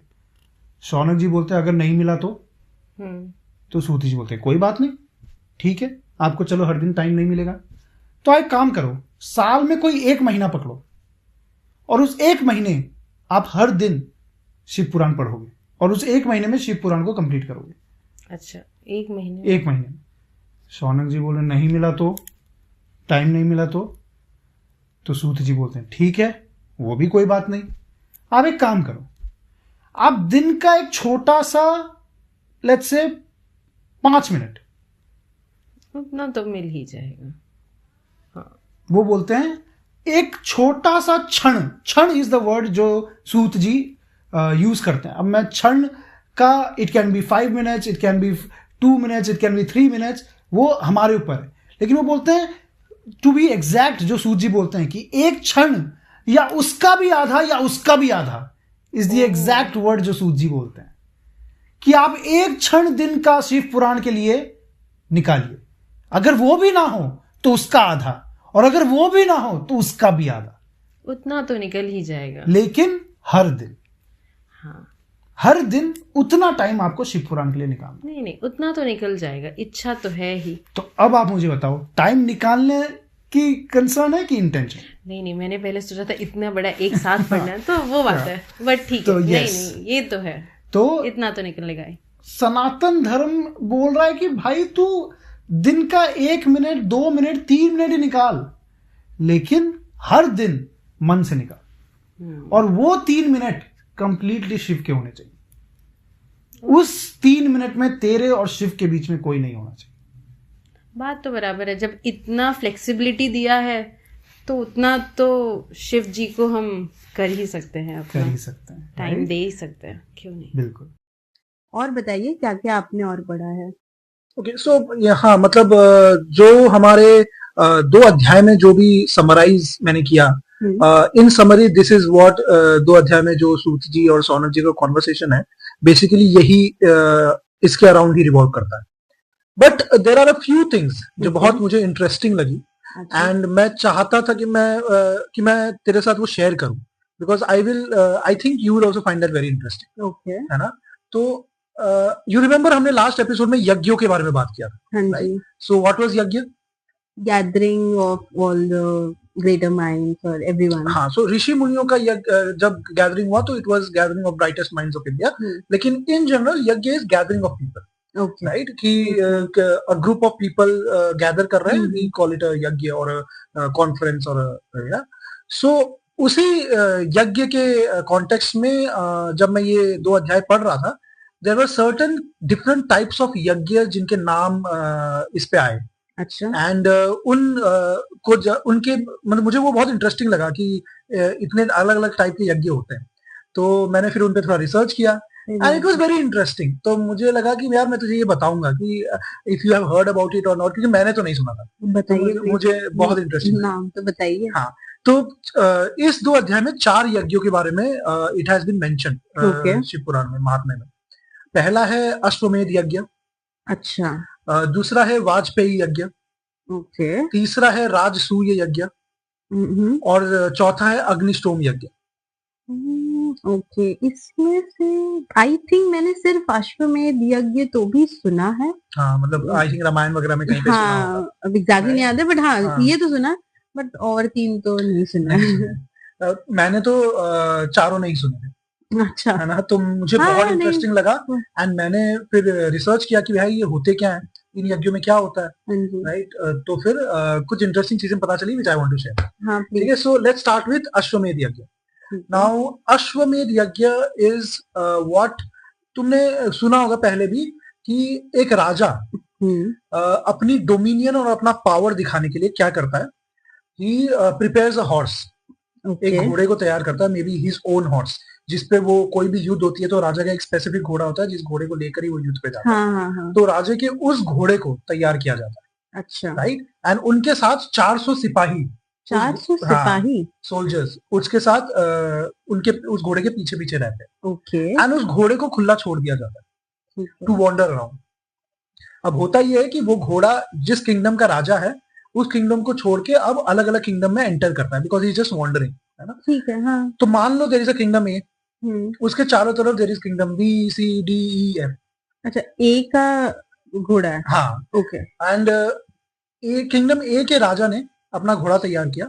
शौनक जी बोलते हैं अगर नहीं मिला तो सूत जी बोलते हैं कोई बात नहीं, ठीक है, आपको चलो हर दिन टाइम नहीं मिलेगा तो एक काम करो, साल में कोई 1 महीना पकड़ो और उस 1 महीने आप हर दिन शिव पुराण पढ़ोगे और उस 1 महीने में शिव पुराण को कंप्लीट करोगे। अच्छा, 1 महीने? 1 महीने। शौनक जी बोले नहीं मिला तो, टाइम नहीं मिला तो सूत जी बोलते हैं ठीक है, वो भी कोई बात नहीं, आप एक काम करो, आप दिन का एक छोटा सा लेट्स से 5 मिनट, उतना तो मिल ही जाएगा। हाँ। वो बोलते हैं एक छोटा सा क्षण इज द वर्ड जो सूत जी यूज करते हैं। अब मैं क्षण का, it can be 5 minutes, it can be 2 minutes, it can be 3 minutes, वो हमारे ऊपर है, लेकिन वो बोलते हैं टू बी एग्जैक्ट, जो सूत जी बोलते हैं कि एक क्षण या उसका भी आधा या उसका भी आधा इज द एग्जैक्ट वर्ड जो सूत जी बोलते हैं, कि आप एक क्षण दिन का शिव पुराण के लिए निकालिए, अगर वो भी ना हो तो उसका आधा, और अगर वो भी ना हो तो उसका भी आधा, उतना तो निकल ही जाएगा, लेकिन हर दिन। हाँ, हर दिन उतना टाइम आपको शिव पुराण के लिए निकालना। नहीं, उतना तो निकल जाएगा, इच्छा तो है ही। तो अब आप मुझे बताओ, टाइम निकालने की कंसर्न है कि इंटेंशन? नहीं, मैंने पहले सोचा था इतना बड़ा एक साथ पढ़ना है, तो वो बात है, बट ठीक है, नहीं, ये तो है, तो इतना तो निकलेगा ही। सनातन धर्म बोल रहा है कि भाई तू दिन का 1 मिनट, 2 मिनट, 3 मिनट ही निकाल, लेकिन हर दिन मन से निकाल, और वो 3 मिनट कंप्लीटली शिव के होने चाहिए। उस 3 मिनट में तेरे और शिव के बीच में कोई नहीं होना चाहिए। बात तो बराबर है, जब इतना फ्लेक्सिबिलिटी दिया है तो उतना तो शिव जी को हम कर ही सकते हैं, कर ही सकते हैं, टाइम दे ही सकते हैं, क्यों नहीं। बिल्कुल। और बताइए क्या क्या आपने और पढ़ा है? ओके, सो हाँ, मतलब जो हमारे 2 अध्याय में जो भी समराइज मैंने किया, इन समरी दिस इज व्हाट 2 अध्याय में जो सूत जी और सौनक जी का कॉन्वर्सेशन है, बेसिकली यही इसके अराउंड ही रिवॉल्व करता है। But there are a few things जो बहुत मुझे इंटरेस्टिंग लगी, एंड मैं चाहता था कि मैं तेरे साथ वो शेयर करूं, because I think you will also find that very interesting. Okay, है ना? तो यू रिमेम्बर हमने लास्ट एपिसोड में यज्ञों के बारे में बात किया था, राइट? सो व्हाट वाज यज्ञ? Gathering of all the greater minds और एवरीवन। हाँ, सो ऋषि मुनियों का जब गैदरिंग हुआ तो it was gathering of brightest minds of India, लेकिन इन जनरल यज्ञ is gathering of people, right? कि a group of people gather कर रहे हैं, वी कॉल इट अ यज्ञ और कॉन्फ्रेंस और या सो उसी यज्ञ के कॉन्टेक्स्ट में जब मैं ये 2 अध्याय पढ़ रहा था, there were certain different types of yagya जिनके नाम इस पे आए। अच्छा। एंड उनके मतलब मुझे वो बहुत इंटरेस्टिंग लगा कि इतने अलग अलग टाइप के यज्ञ होते हैं, तो मैंने फिर उन पे थोड़ा रिसर्च किया, and it was very interesting. तो मुझे लगा कि यार मैं तुझे ये बताऊंगा कि if you have heard about it और नॉट, क्योंकि मैंने तो नहीं सुना था। बताइए, तो मुझे बहुत इंटरेस्टिंग नाम तो बताइए। हाँ, तो इस 2 अध्याय में 4 यज्ञों के बारे में it has been mention Shiv Puran में, महात्म्य में। पहला है अश्वमेध यज्ञ। अच्छा। दूसरा है वाजपेयी यज्ञ। ओके। तीसरा है राजसूय यज्ञ, और चौथा है अग्निष्टोम यज्ञ। ओके, इसमें से आई थिंक मैंने सिर्फ अश्वमेध यज्ञ तो भी सुना है। हाँ, मतलब आई थिंक रामायण वगैरह में कहीं पे सुना होगा। अब एग्जैक्टली नहीं याद है, बट हाँ, ये तो सुना, बट और 3 तो नहीं सुना। मैंने तो चारों नहीं सुने थे। अच्छा, है ना? तो मुझे बहुत इंटरेस्टिंग लगा, एंड मैंने फिर रिसर्च किया कि भाई ये होते क्या है, इन यज्ञों में क्या होता है, राइट? तो फिर कुछ इंटरेस्टिंग चीजें पता चली विच आई वांट टू शेयर। ठीक है, सो लेट्स स्टार्ट विद अश्वमेध यज्ञ। नाउ अश्वमेध यज्ञ इज व्हाट तुमने सुना होगा पहले भी, कि एक राजा अपनी डोमिनियन और अपना पावर दिखाने के लिए क्या करता है, ही प्रिपेयर्स अ हॉर्स। एक घोड़े को तैयार करता है, may be his own horse, जिसपे वो कोई भी युद्ध होती है तो राजा का एक स्पेसिफिक घोड़ा होता है जिस घोड़े को लेकर ही वो युद्ध पे जाता है। तो राजा के उस घोड़े को तैयार किया जाता है। अच्छा, राइट? एंड उनके साथ 400 सिपाही, 400 सिपाही सोल्जर्स उसके साथ उनके उस घोड़े के पीछे पीछे रहते हैं। ओके, एंड उस घोड़े को खुला छोड़ दिया जाता है टू वॉन्डर अराउंड। अब होता यह है कि वो घोड़ा जिस किंगडम का राजा है उस किंगडम को छोड़ के अब अलग अलग किंगडम में एंटर करता है, बिकॉज ही जस्ट वॉन्डरिंग, है ना? ठीक है, हाँ। तो मान लो there is a kingdom A, उसके चारों तरफ there is kingdom B C D E F. अच्छा, ए का घोड़ा है। हाँ, ओके। एंड किंगडम ए के राजा ने अपना घोड़ा तैयार किया,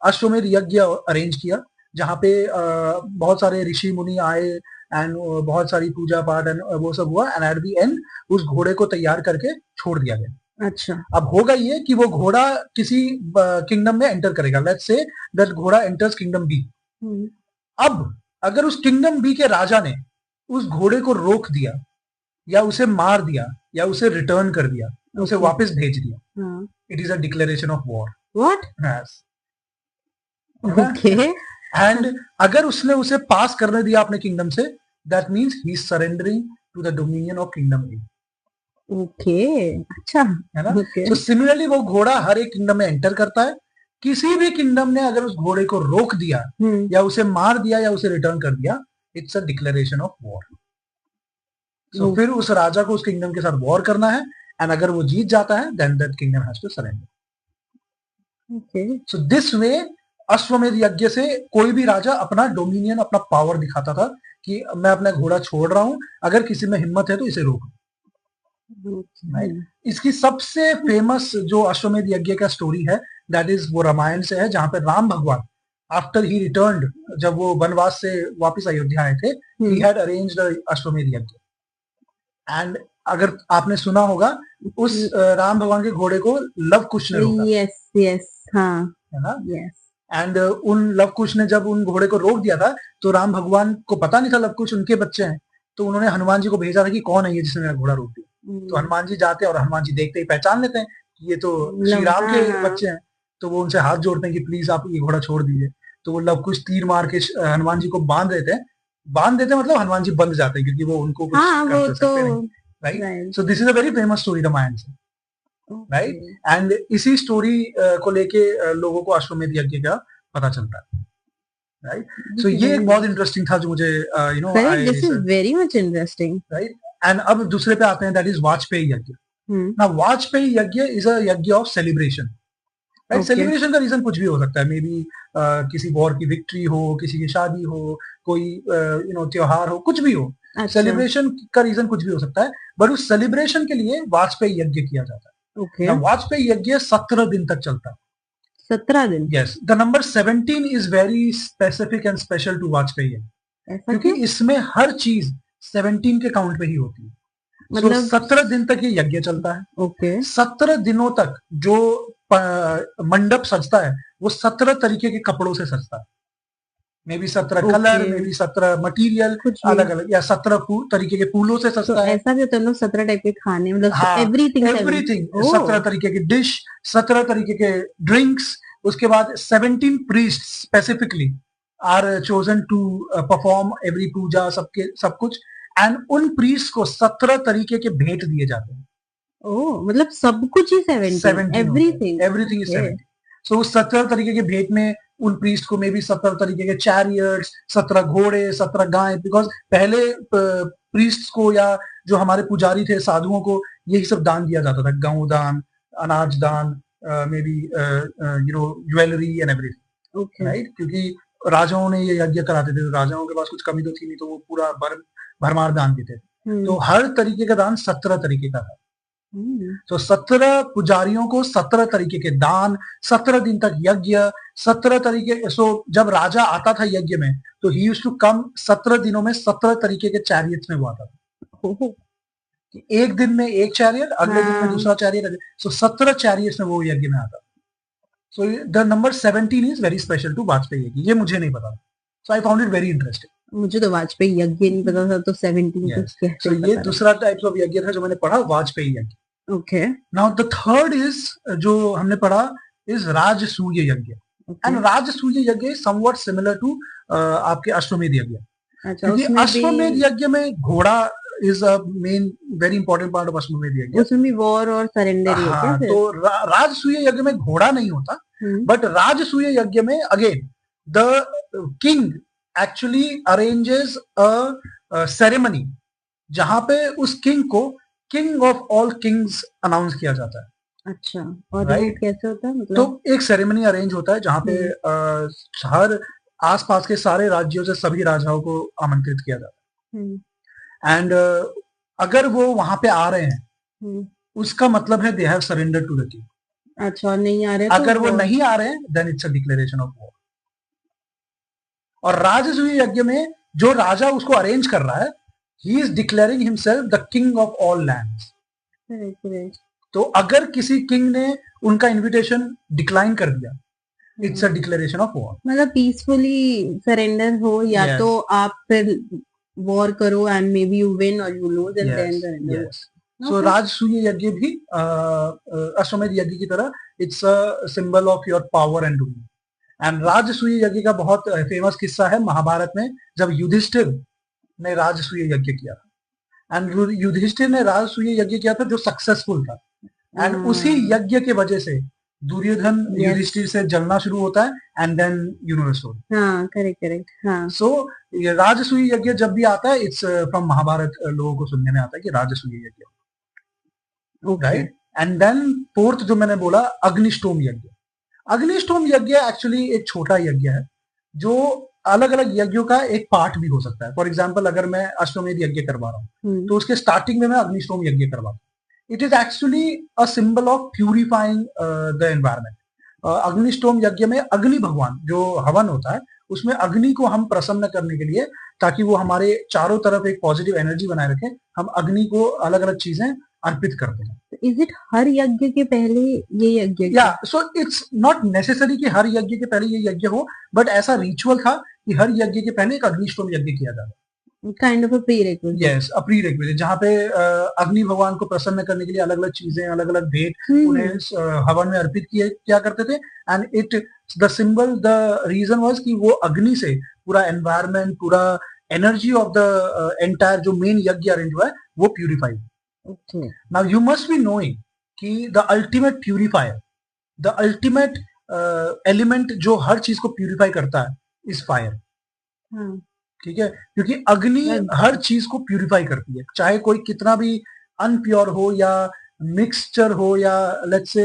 अश्वमेध यज्ञ अरेंज किया, जहाँ पे बहुत सारे ऋषि मुनि आए एंड बहुत सारी पूजा पाठ एंड वो सब हुआ, एंड एट द एंड उस घोड़े को तैयार करके छोड़ दिया गया। अच्छा। अब होगा ये कि वो घोड़ा किसी किंगडम में एंटर करेगा, लेट्स से दैट घोड़ा एंटर्स किंगडम बी। अब अगर उस किंगडम बी के राजा ने उस घोड़े को रोक दिया या उसे मार दिया या उसे रिटर्न कर दिया, उसे वापस भेज दिया, it is a declaration of war. What? Yes. Okay. And अगर उसने उसे पास करने दिया अपने किंगडम से, that means he is surrendering to the dominion of kingdom A. Okay, अच्छा, है ना? तो सिमिलरली वो घोड़ा हर एक किंगडम में एंटर करता है। किसी भी किंगडम ने अगर उस घोड़े को रोक दिया या उसे मार दिया या उसे रिटर्न कर दिया, it's a declaration of war. सो फिर उस राजा को उस किंगडम के साथ वॉर करना है, एंड अगर वो जीत जाता है then that kingdom has to surrender. Okay. So this way Ashwamedha yagya से कोई भी राजा अपना डोमिनियन, अपना पावर दिखाता था कि मैं अपना घोड़ा छोड़ रहा हूं, अगर किसी में हिम्मत है तो इसे रोक। इसकी सबसे फेमस जो अश्वमेध यज्ञ का स्टोरी है, दैट इज वो रामायण से है, जहां पे राम भगवान आफ्टर ही रिटर्न्ड, जब वो वनवास से वापस अयोध्या आए थे, ही हैड अरेंज्ड अश्वमेध यज्ञ। एंड अगर आपने सुना होगा, उस राम भगवान के घोड़े को लव कुश ने रोका। यस यस, हाँ, है ना? यस। एंड उन लव कुश ने जब उन घोड़े को रोक दिया था, तो राम भगवान को पता नहीं था लव कुश उनके बच्चे हैं, तो उन्होंने हनुमान जी को भेजा था कि कौन है ये जिसने मेरा घोड़ा रोक दिया। तो हनुमान जी जाते हैं और हनुमान जी देखते ही पहचान लेते हैं कि ये तो श्री राम के बच्चे हैं, तो वो उनसे हाथ जोड़ते हैं कि प्लीज आप ये घोड़ा छोड़ दीजिए। तो वो लव कुश तीर मार के हनुमान जी को बांध देते हैं मतलब हनुमान जी बंध जाते हैं, क्योंकि वो उनको कुछ कर सकते नहीं। Right? So this is a very famous story Ramayana से। राइट? एंड इसी स्टोरी को लेके लोगों को अश्वमेध यज्ञ का पता चलता है। राइट? सो ये एक बहुत इंटरेस्टिंग था जो मुझे you know, this is very much interesting. Right? And अब दूसरे पे आते हैं, दैट इज वाजपेयी यज्ञ। ना वाजपेयी यज्ञ इज अ यज्ञ ऑफ सेलिब्रेशन। राइट? सेलिब्रेशन का रीजन कुछ भी हो सकता है, मे बी किसी वॉर की विक्ट्री हो, किसी की शादी हो, कोई यू नो त्योहार हो, कुछ भी हो। सेलिब्रेशन का रीजन कुछ भी हो सकता है, बट उस सेलिब्रेशन के लिए वाजपेयी यज्ञ किया जाता है। वाजपेयी यज्ञ 17 दिन तक चलता है। 17 दिन? Yes. The number 17 is very specific and special to Vajpeyi yagya, क्योंकि इसमें हर चीज 17 के काउंट पे ही होती है। मतलब 17 दिन तक ये यज्ञ चलता है। ओके। 17 दिनों तक जो मंडप सजता है वो 17 तरीके के कपड़ों से सजता है। May be 17 colour, may be 17 material अलग अलग, या 17 तरीके के फूलों से सजता है। ऐसा भी होता है 17 टाइप के खाने, मतलब एवरीथिंग 17 तरीके की डिश, 17 तरीके के ड्रिंक्स। उसके बाद 17 priest specifically are chosen to perform every puja, सब कुछ। एंड उन प्रीस्ट को 17 तरीके के भेंट दिए जाते हैं। ओह, मतलब सब कुछ ही 17, एवरीथिंग इज 17। सो उस 17 तरीके के भेंट में उन प्रीस्ट को मे बी 17 तरीके के चैरियट्स, 17 घोड़े, 17 गाय, बिकॉज पहले प्रीस्ट को या जो हमारे पुजारी थे, साधुओं को यही सब दान दिया जाता था, गौ दान, अनाज दान, may be you know jewellery and everything. Right? क्योंकि राजाओं ने ये यज्ञ कराते थे, तो राजाओं के पास कुछ कमी तो थी नहीं, तो वो पूरा भरमार दान देते थे। तो हर तरीके का दान 17 तरीके का था। तो 17 पुजारियों को 17 तरीके के दान, 17 दिन तक यज्ञ, 17 तरीके। सो जब राजा आता था यज्ञ में, तो ही यूज्ड टू कम 17 दिनों में 17 तरीके के चैरियट्स में वो आता था। एक दिन में एक चैरियट, अगले दिन में दूसरा चैरियट। सो 17 चैरियट्स में वो यज्ञ में आता था। So the number 17 is very special to Vajpeyi yagya. ये मुझे नहीं पता, so I found it very interesting. मुझे तो वाजपेयी यज्ञ नहीं पता था, तो 17 सो ये दूसरा टाइप ऑफ यज्ञ था जो मैंने पढ़ा, वाजपेयी यज्ञ। Okay. Now the third is जो हमने पढ़ा is राजसूय यज्ञ। And राजसूय यज्ञ is somewhat similar to आपके अश्वमेध यज्ञ। क्योंकि अश्वमेध यज्ञ में घोड़ा is a main very important part of अश्वमेध यज्ञ। उसमें भी वॉर और सरेंडर ही है क्या? तो राजसूय यज्ञ में घोड़ा नहीं होता, बट राजसूय यज्ञ में again the king actually arranges a ceremony जहां पे उस किंग को king of all Kings announce किया जाता है। अच्छा, और राइट कैसे होता है? मतलब तो एक सेरेमनी अरेंज होता है जहां पे हर आसपास के सारे राज्यों से सभी राजाओं को आमंत्रित किया जाता है। एंड अगर वो वहां पे आ रहे हैं उसका मतलब है they have surrender to the king. अच्छा, नहीं आ रहे अगर वो नहीं आ रहे हैं then it's a declaration of war. और राजसूय यज्ञ में जो राजा उसको अरेंज कर रहा है, he is declaring himself the king of all lands. तो अगर किसी किंग ने उनका इनविटेशन डिक्लाइन कर दिया, it's a declaration of war. मतलब पीसफुली सरेंडर हो या yes. तो आप फिर वॉर करो and maybe you win और you lose and then surrender. So Rajasuya yagya भी अश्वमेध यज्ञ की तरह it's a symbol of your power and rule. And Rajasuya yagya का बहुत फेमस किस्सा है महाभारत में, जब युधिष्ठिर ने राजसूय यज्ञ किया था। एंड युधिष्ठिर ने राजसूय यज्ञ किया था जो सक्सेसफुल था। एंड उसी यज्ञ के वजह से दुर्योधन युधिष्ठिर से जलना शुरू होता है and then you know the story. हाँ, करेक्ट। हाँ, सो राजसूय यज्ञ जब भी आता है इट्स फ्रॉम महाभारत। लोगों को सुनने में आता है कि राजसूय यज्ञ, राइट। एंड देन फोर्थ जो मैंने बोला अग्निष्टोम यज्ञ। अग्निष्टोम यज्ञ एक्चुअली एक छोटा यज्ञ है जो अलग अलग यज्ञों का एक पार्ट भी हो सकता है। फॉर एग्जाम्पल अगर मैं अश्वमेध यज्ञ करवा रहा हूँ तो उसके स्टार्टिंग में मैं अग्निष्टोम यज्ञ करवाता हूँ। It is actually a symbol of purifying the environment. अग्निष्टोम यज्ञ में अग्नि भगवान जो हवन होता है उसमें अग्नि को हम प्रसन्न करने के लिए, ताकि वो हमारे चारों तरफ एक पॉजिटिव एनर्जी बनाए रखे, हम अग्नि को अलग अलग चीजें अर्पित करते हैं। इज इट हर यज्ञ के पहले ये यज्ञ? या सो इट्स नॉट नेसेसरी कि हर यज्ञ के पहले ये यज्ञ हो, बट ऐसा रिचुअल था कि हर यज्ञ के पहले एक अग्निष्टोम यज्ञ किया जाता है। Kind of a prerequisite. Yes, a prerequisite, जहाँ पे अग्नि भगवान को प्रसन्न करने के लिए अलग अलग चीजें, अलग अलग भेंट उन्हें हवन में अर्पित किया करते थे। And it the symbol, the reason was कि वो अग्नि से पूरा एनवायरनमेंट, पूरा एनर्जी ऑफ द एंटायर जो मेन यज्ञ अरेंज हुआ है वो purify. Now you must be knowing कि the ultimate purifier, the ultimate element जो हर चीज को प्यूरिफाई करता है इज फायर। ठीक है, क्योंकि अग्नि हर चीज को प्यूरिफाई करती है, चाहे कोई कितना भी अनप्योर हो या मिक्सचर हो या let's say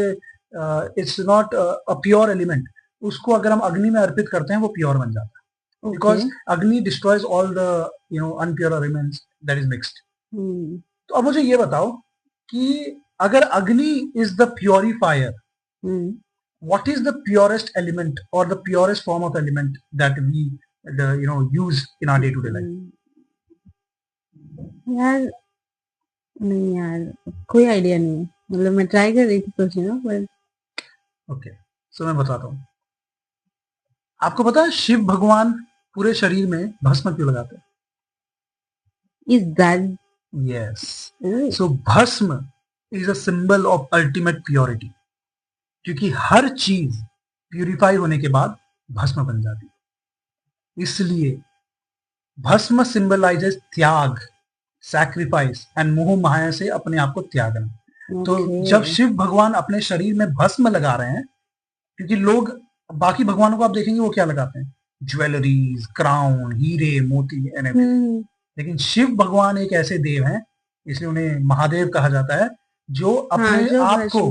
it's not a pure element, उसको अगर हम अग्नि में अर्पित करते हैं वो प्योर बन जाता है। Because Agni destroys all the unpure elements that is mixed. तो अब मुझे ये बताओ कि अगर Agni is the purifier, what is the purest element और the purest form of element that we use in our day-to-day life? यार नहीं यार, कोई आइडिया नहीं है। मतलब मैं ट्राई कर रही थी सोचना, पर ओके, सो मैं बताता हूँ। आपको पता है शिव भगवान पूरे शरीर में भस्म क्यों लगाते हैं? Is that? Yes. So भस्म is a symbol of ultimate purity. क्योंकि हर चीज प्यूरिफाई होने के बाद भस्म बन जाती है, इसलिए भस्म सिंबलाइजेस त्याग, सैक्रिफाइस एंड मोह माया से अपने आप को त्यागना। तो जब शिव भगवान अपने शरीर में भस्म लगा रहे हैं, क्योंकि लोग बाकी भगवानों को आप देखेंगे वो क्या लगाते हैं, ज्वेलरीज, क्राउन, हीरे मोती एंड एवरीथिंग, लेकिन शिव भगवान एक ऐसे देव हैं, इसलिए उन्हें महादेव कहा जाता है, जो अपने आप को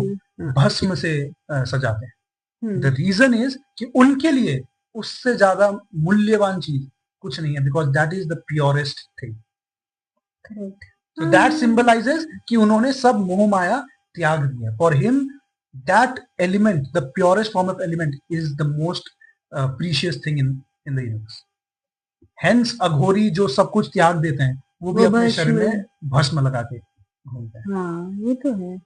भस्म से सजाते हैं। द रीजन इज कि उनके लिए उससे ज्यादा मूल्यवान चीज कुछ नहीं है, because that is the purest thing. So that symbolizes कि उन्होंने सब मोह माया त्याग दिया। For him that element, the purest form of element is the most precious thing in the universe. Hence Aghori जो सब कुछ त्याग देते हैं वो भी अपने शरीर में भस्म लगा के घूमते हैं। हाँ, ये तो है,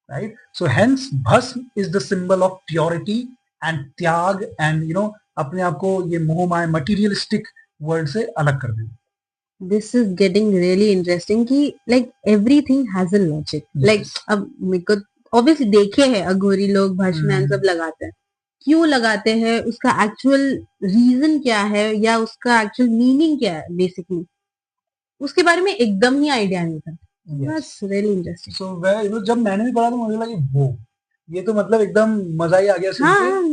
राइट। सो हेंस भस्म is the symbol of purity and त्याग एंड अपने आप को ये मोह माया मटीरियलिस्टिक वर्ल्ड से अलग कर दें। This is getting really interesting कि like everything has a logic. Like अब मेरे को ऑब्वियसली देखे हैं अघोरी लोग भस्म सब लगाते हैं, क्यों लगाते हैं, उसका एक्चुअल रीजन क्या है या उसका एक्चुअल मीनिंग क्या है, बेसिकली उसके बारे में एकदम ही आइडिया नहीं था। That's really interesting. सो जब मैंने भी पढ़ा तो मुझे लगा वो ये तो मतलब एकदम मजा ही आ गया सुन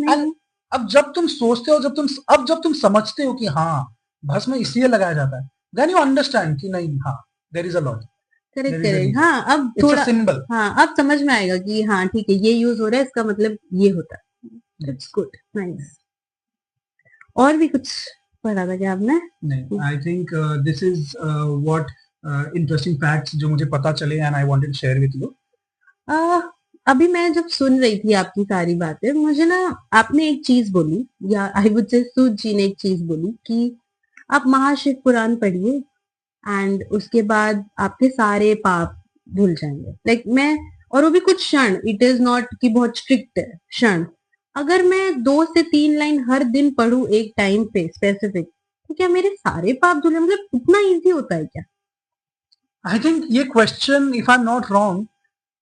के। अब जब तुम सोचते हो, जब तुम समझते हो कि हाँ भस्म इसलिए लगाया जाता है, देन यू अंडरस्टैंड कि नहीं, हाँ there is a logic. Correct. हाँ, अब थोड़ा सिंबल, हाँ अब समझ में आएगा कि हाँ ठीक है, ये यूज हो रहा है, इसका मतलब ये होता है। That's good, nice. और भी कुछ पढ़ा था क्या आपने? नहीं, I think this is what interesting facts जो मुझे पता चले and I wanted to share with you. अभी मैं जब सुन रही थी आपकी सारी बातें, मुझे ना आपने एक चीज बोली, या आई वुड से सूद जी ने एक चीज बोली कि आप महाशिव पुराण पढ़िए एंड उसके बाद आपके सारे पाप धुल जाएंगे। लाइक मैं, और वो भी कुछ क्षण, इट इज नॉट कि बहुत स्ट्रिक्ट है, क्षण। अगर मैं 2 से 3 लाइन हर दिन पढ़ूं एक टाइम पे स्पेसिफिक, तो क्या मेरे सारे पाप धुले? मतलब इतना इजी होता है क्या? आई थिंक ये question, if I am not wrong,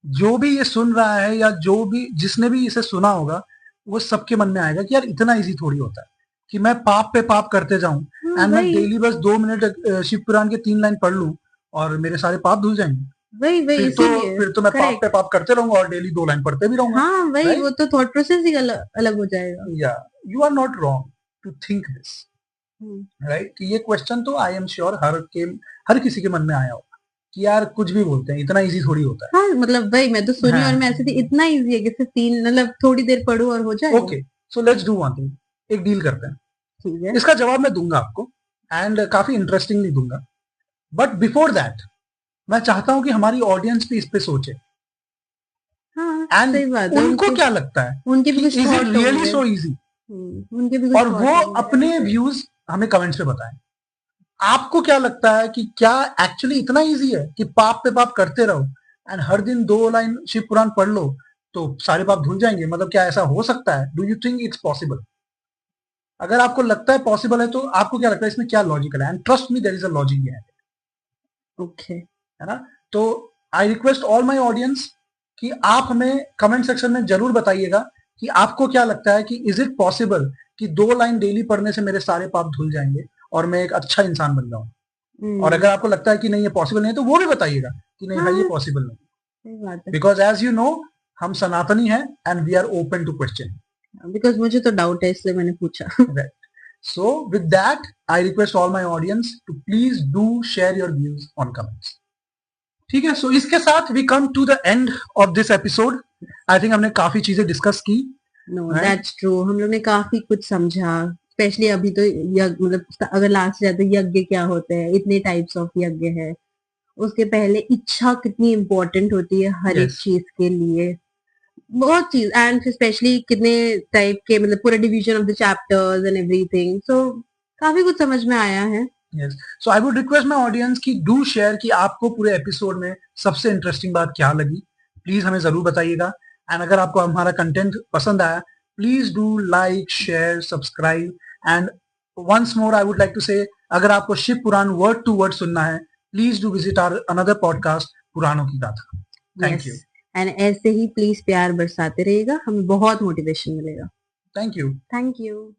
जो भी ये सुन रहा है या जो भी जिसने भी इसे सुना होगा, वो सबके मन में आएगा कि यार इतना इजी थोड़ी होता है कि मैं पाप पे पाप करते जाऊं एंड मैं डेली बस 2 मिनट शिव पुराण के 3 लाइन पढ़ लूं और मेरे सारे पाप धुल जाएंगे। वही फिर तो मैं पाप पे पाप करते रहूंगा और डेली 2 लाइन पढ़ते भी रहूंगा। हाँ वही, right? वो तो थॉट प्रोसेस ही अलग हो जाएगा। या you are not wrong to think this, right? ये क्वेश्चन तो आई एम श्योर हर किसी के मन में आया होगा कि यार कुछ भी बोलते हैं, इतना इजी थोड़ी होता है। हाँ, मतलब वही मैं तो सुनी। हाँ, और मैं ऐसे थी, इतना इजी है कि सिर्फ 3 मतलब थोड़ी देर पढ़ो और हो जाएगा। Okay, so let's do one thing, एक डील करते हैं। ठीक है, इसका जवाब मैं दूंगा आपको एंड काफी इंटरेस्टिंगली दूंगा, बट बिफोर दैट मैं चाहता हूं कि हमारी ऑडियंस भी इस पे सोचे। हाँ, एंड उनको क्या लगता है, उनके भी is it really so easy, और वो अपने व्यूज हमें कमेंट्स पे बताएं। आपको क्या लगता है कि क्या एक्चुअली इतना इजी है कि पाप पे पाप करते रहो एंड हर दिन 2 लाइन शिव पुराण पढ़ लो तो सारे पाप धुल जाएंगे? मतलब क्या ऐसा हो सकता है? Do you think it's possible? अगर आपको लगता है पॉसिबल है तो आपको क्या लगता है इसमें क्या लॉजिकल है? And trust me, there is a logic behind it. Okay, है ना? तो I request all my audience कि आप हमें कमेंट सेक्शन में जरूर बताइएगा कि आपको क्या लगता है कि इज इट पॉसिबल कि 2 लाइन डेली पढ़ने से मेरे सारे पाप धुल जाएंगे और मैं एक अच्छा इंसान बन जाऊं। और अगर आपको लगता है कि नहीं ये पॉसिबल नहीं है तो वो भी बताइएगा कि नहीं भाई ये पॉसिबल नहीं, बिकॉज एज यू नो हम सनातनी हैं and we are open to question. Because मुझे तो डाउट है इसलिए मैंने पूछा। So with that, I request all my audience to please do share your views on comments. ठीक है, सो इसके साथ we come to the end of this episode. I think हमने काफी चीजें डिस्कस की। नो, दैट्स ट्रू, हम लोग ने काफी कुछ समझा, स्पेशली अभी तो यज्ञ, मतलब अगर लास्ट जाए तो यज्ञ क्या होते हैं, इतने टाइप्स ऑफ यज्ञ है, उसके पहले इच्छा कितनी इम्पोर्टेंट होती है हर एक चीज के लिए, बहुत चीज, एंड स्पेशली कितने टाइप के, मतलब पूरा division of the chapters and everything. So काफी कुछ समझ में आया है। Yes. So I would request my audience कि do share कि आपको पूरे एपिसोड में सबसे इंटरेस्टिंग बात क्या लगी, प्लीज हमें जरूर बताइएगा। एंड अगर आपको हमारा कंटेंट पसंद आया, please do like, share, subscribe. And once more I would like to say, अगर आपको Shiva Purana word to word सुनना है, please do visit our another podcast पुराणों की गाथा। Thank you. एंड ऐसे ही प्लीज प्यार बरसाते रहिएगा, हमें बहुत मोटिवेशन मिलेगा। Thank you. Thank you.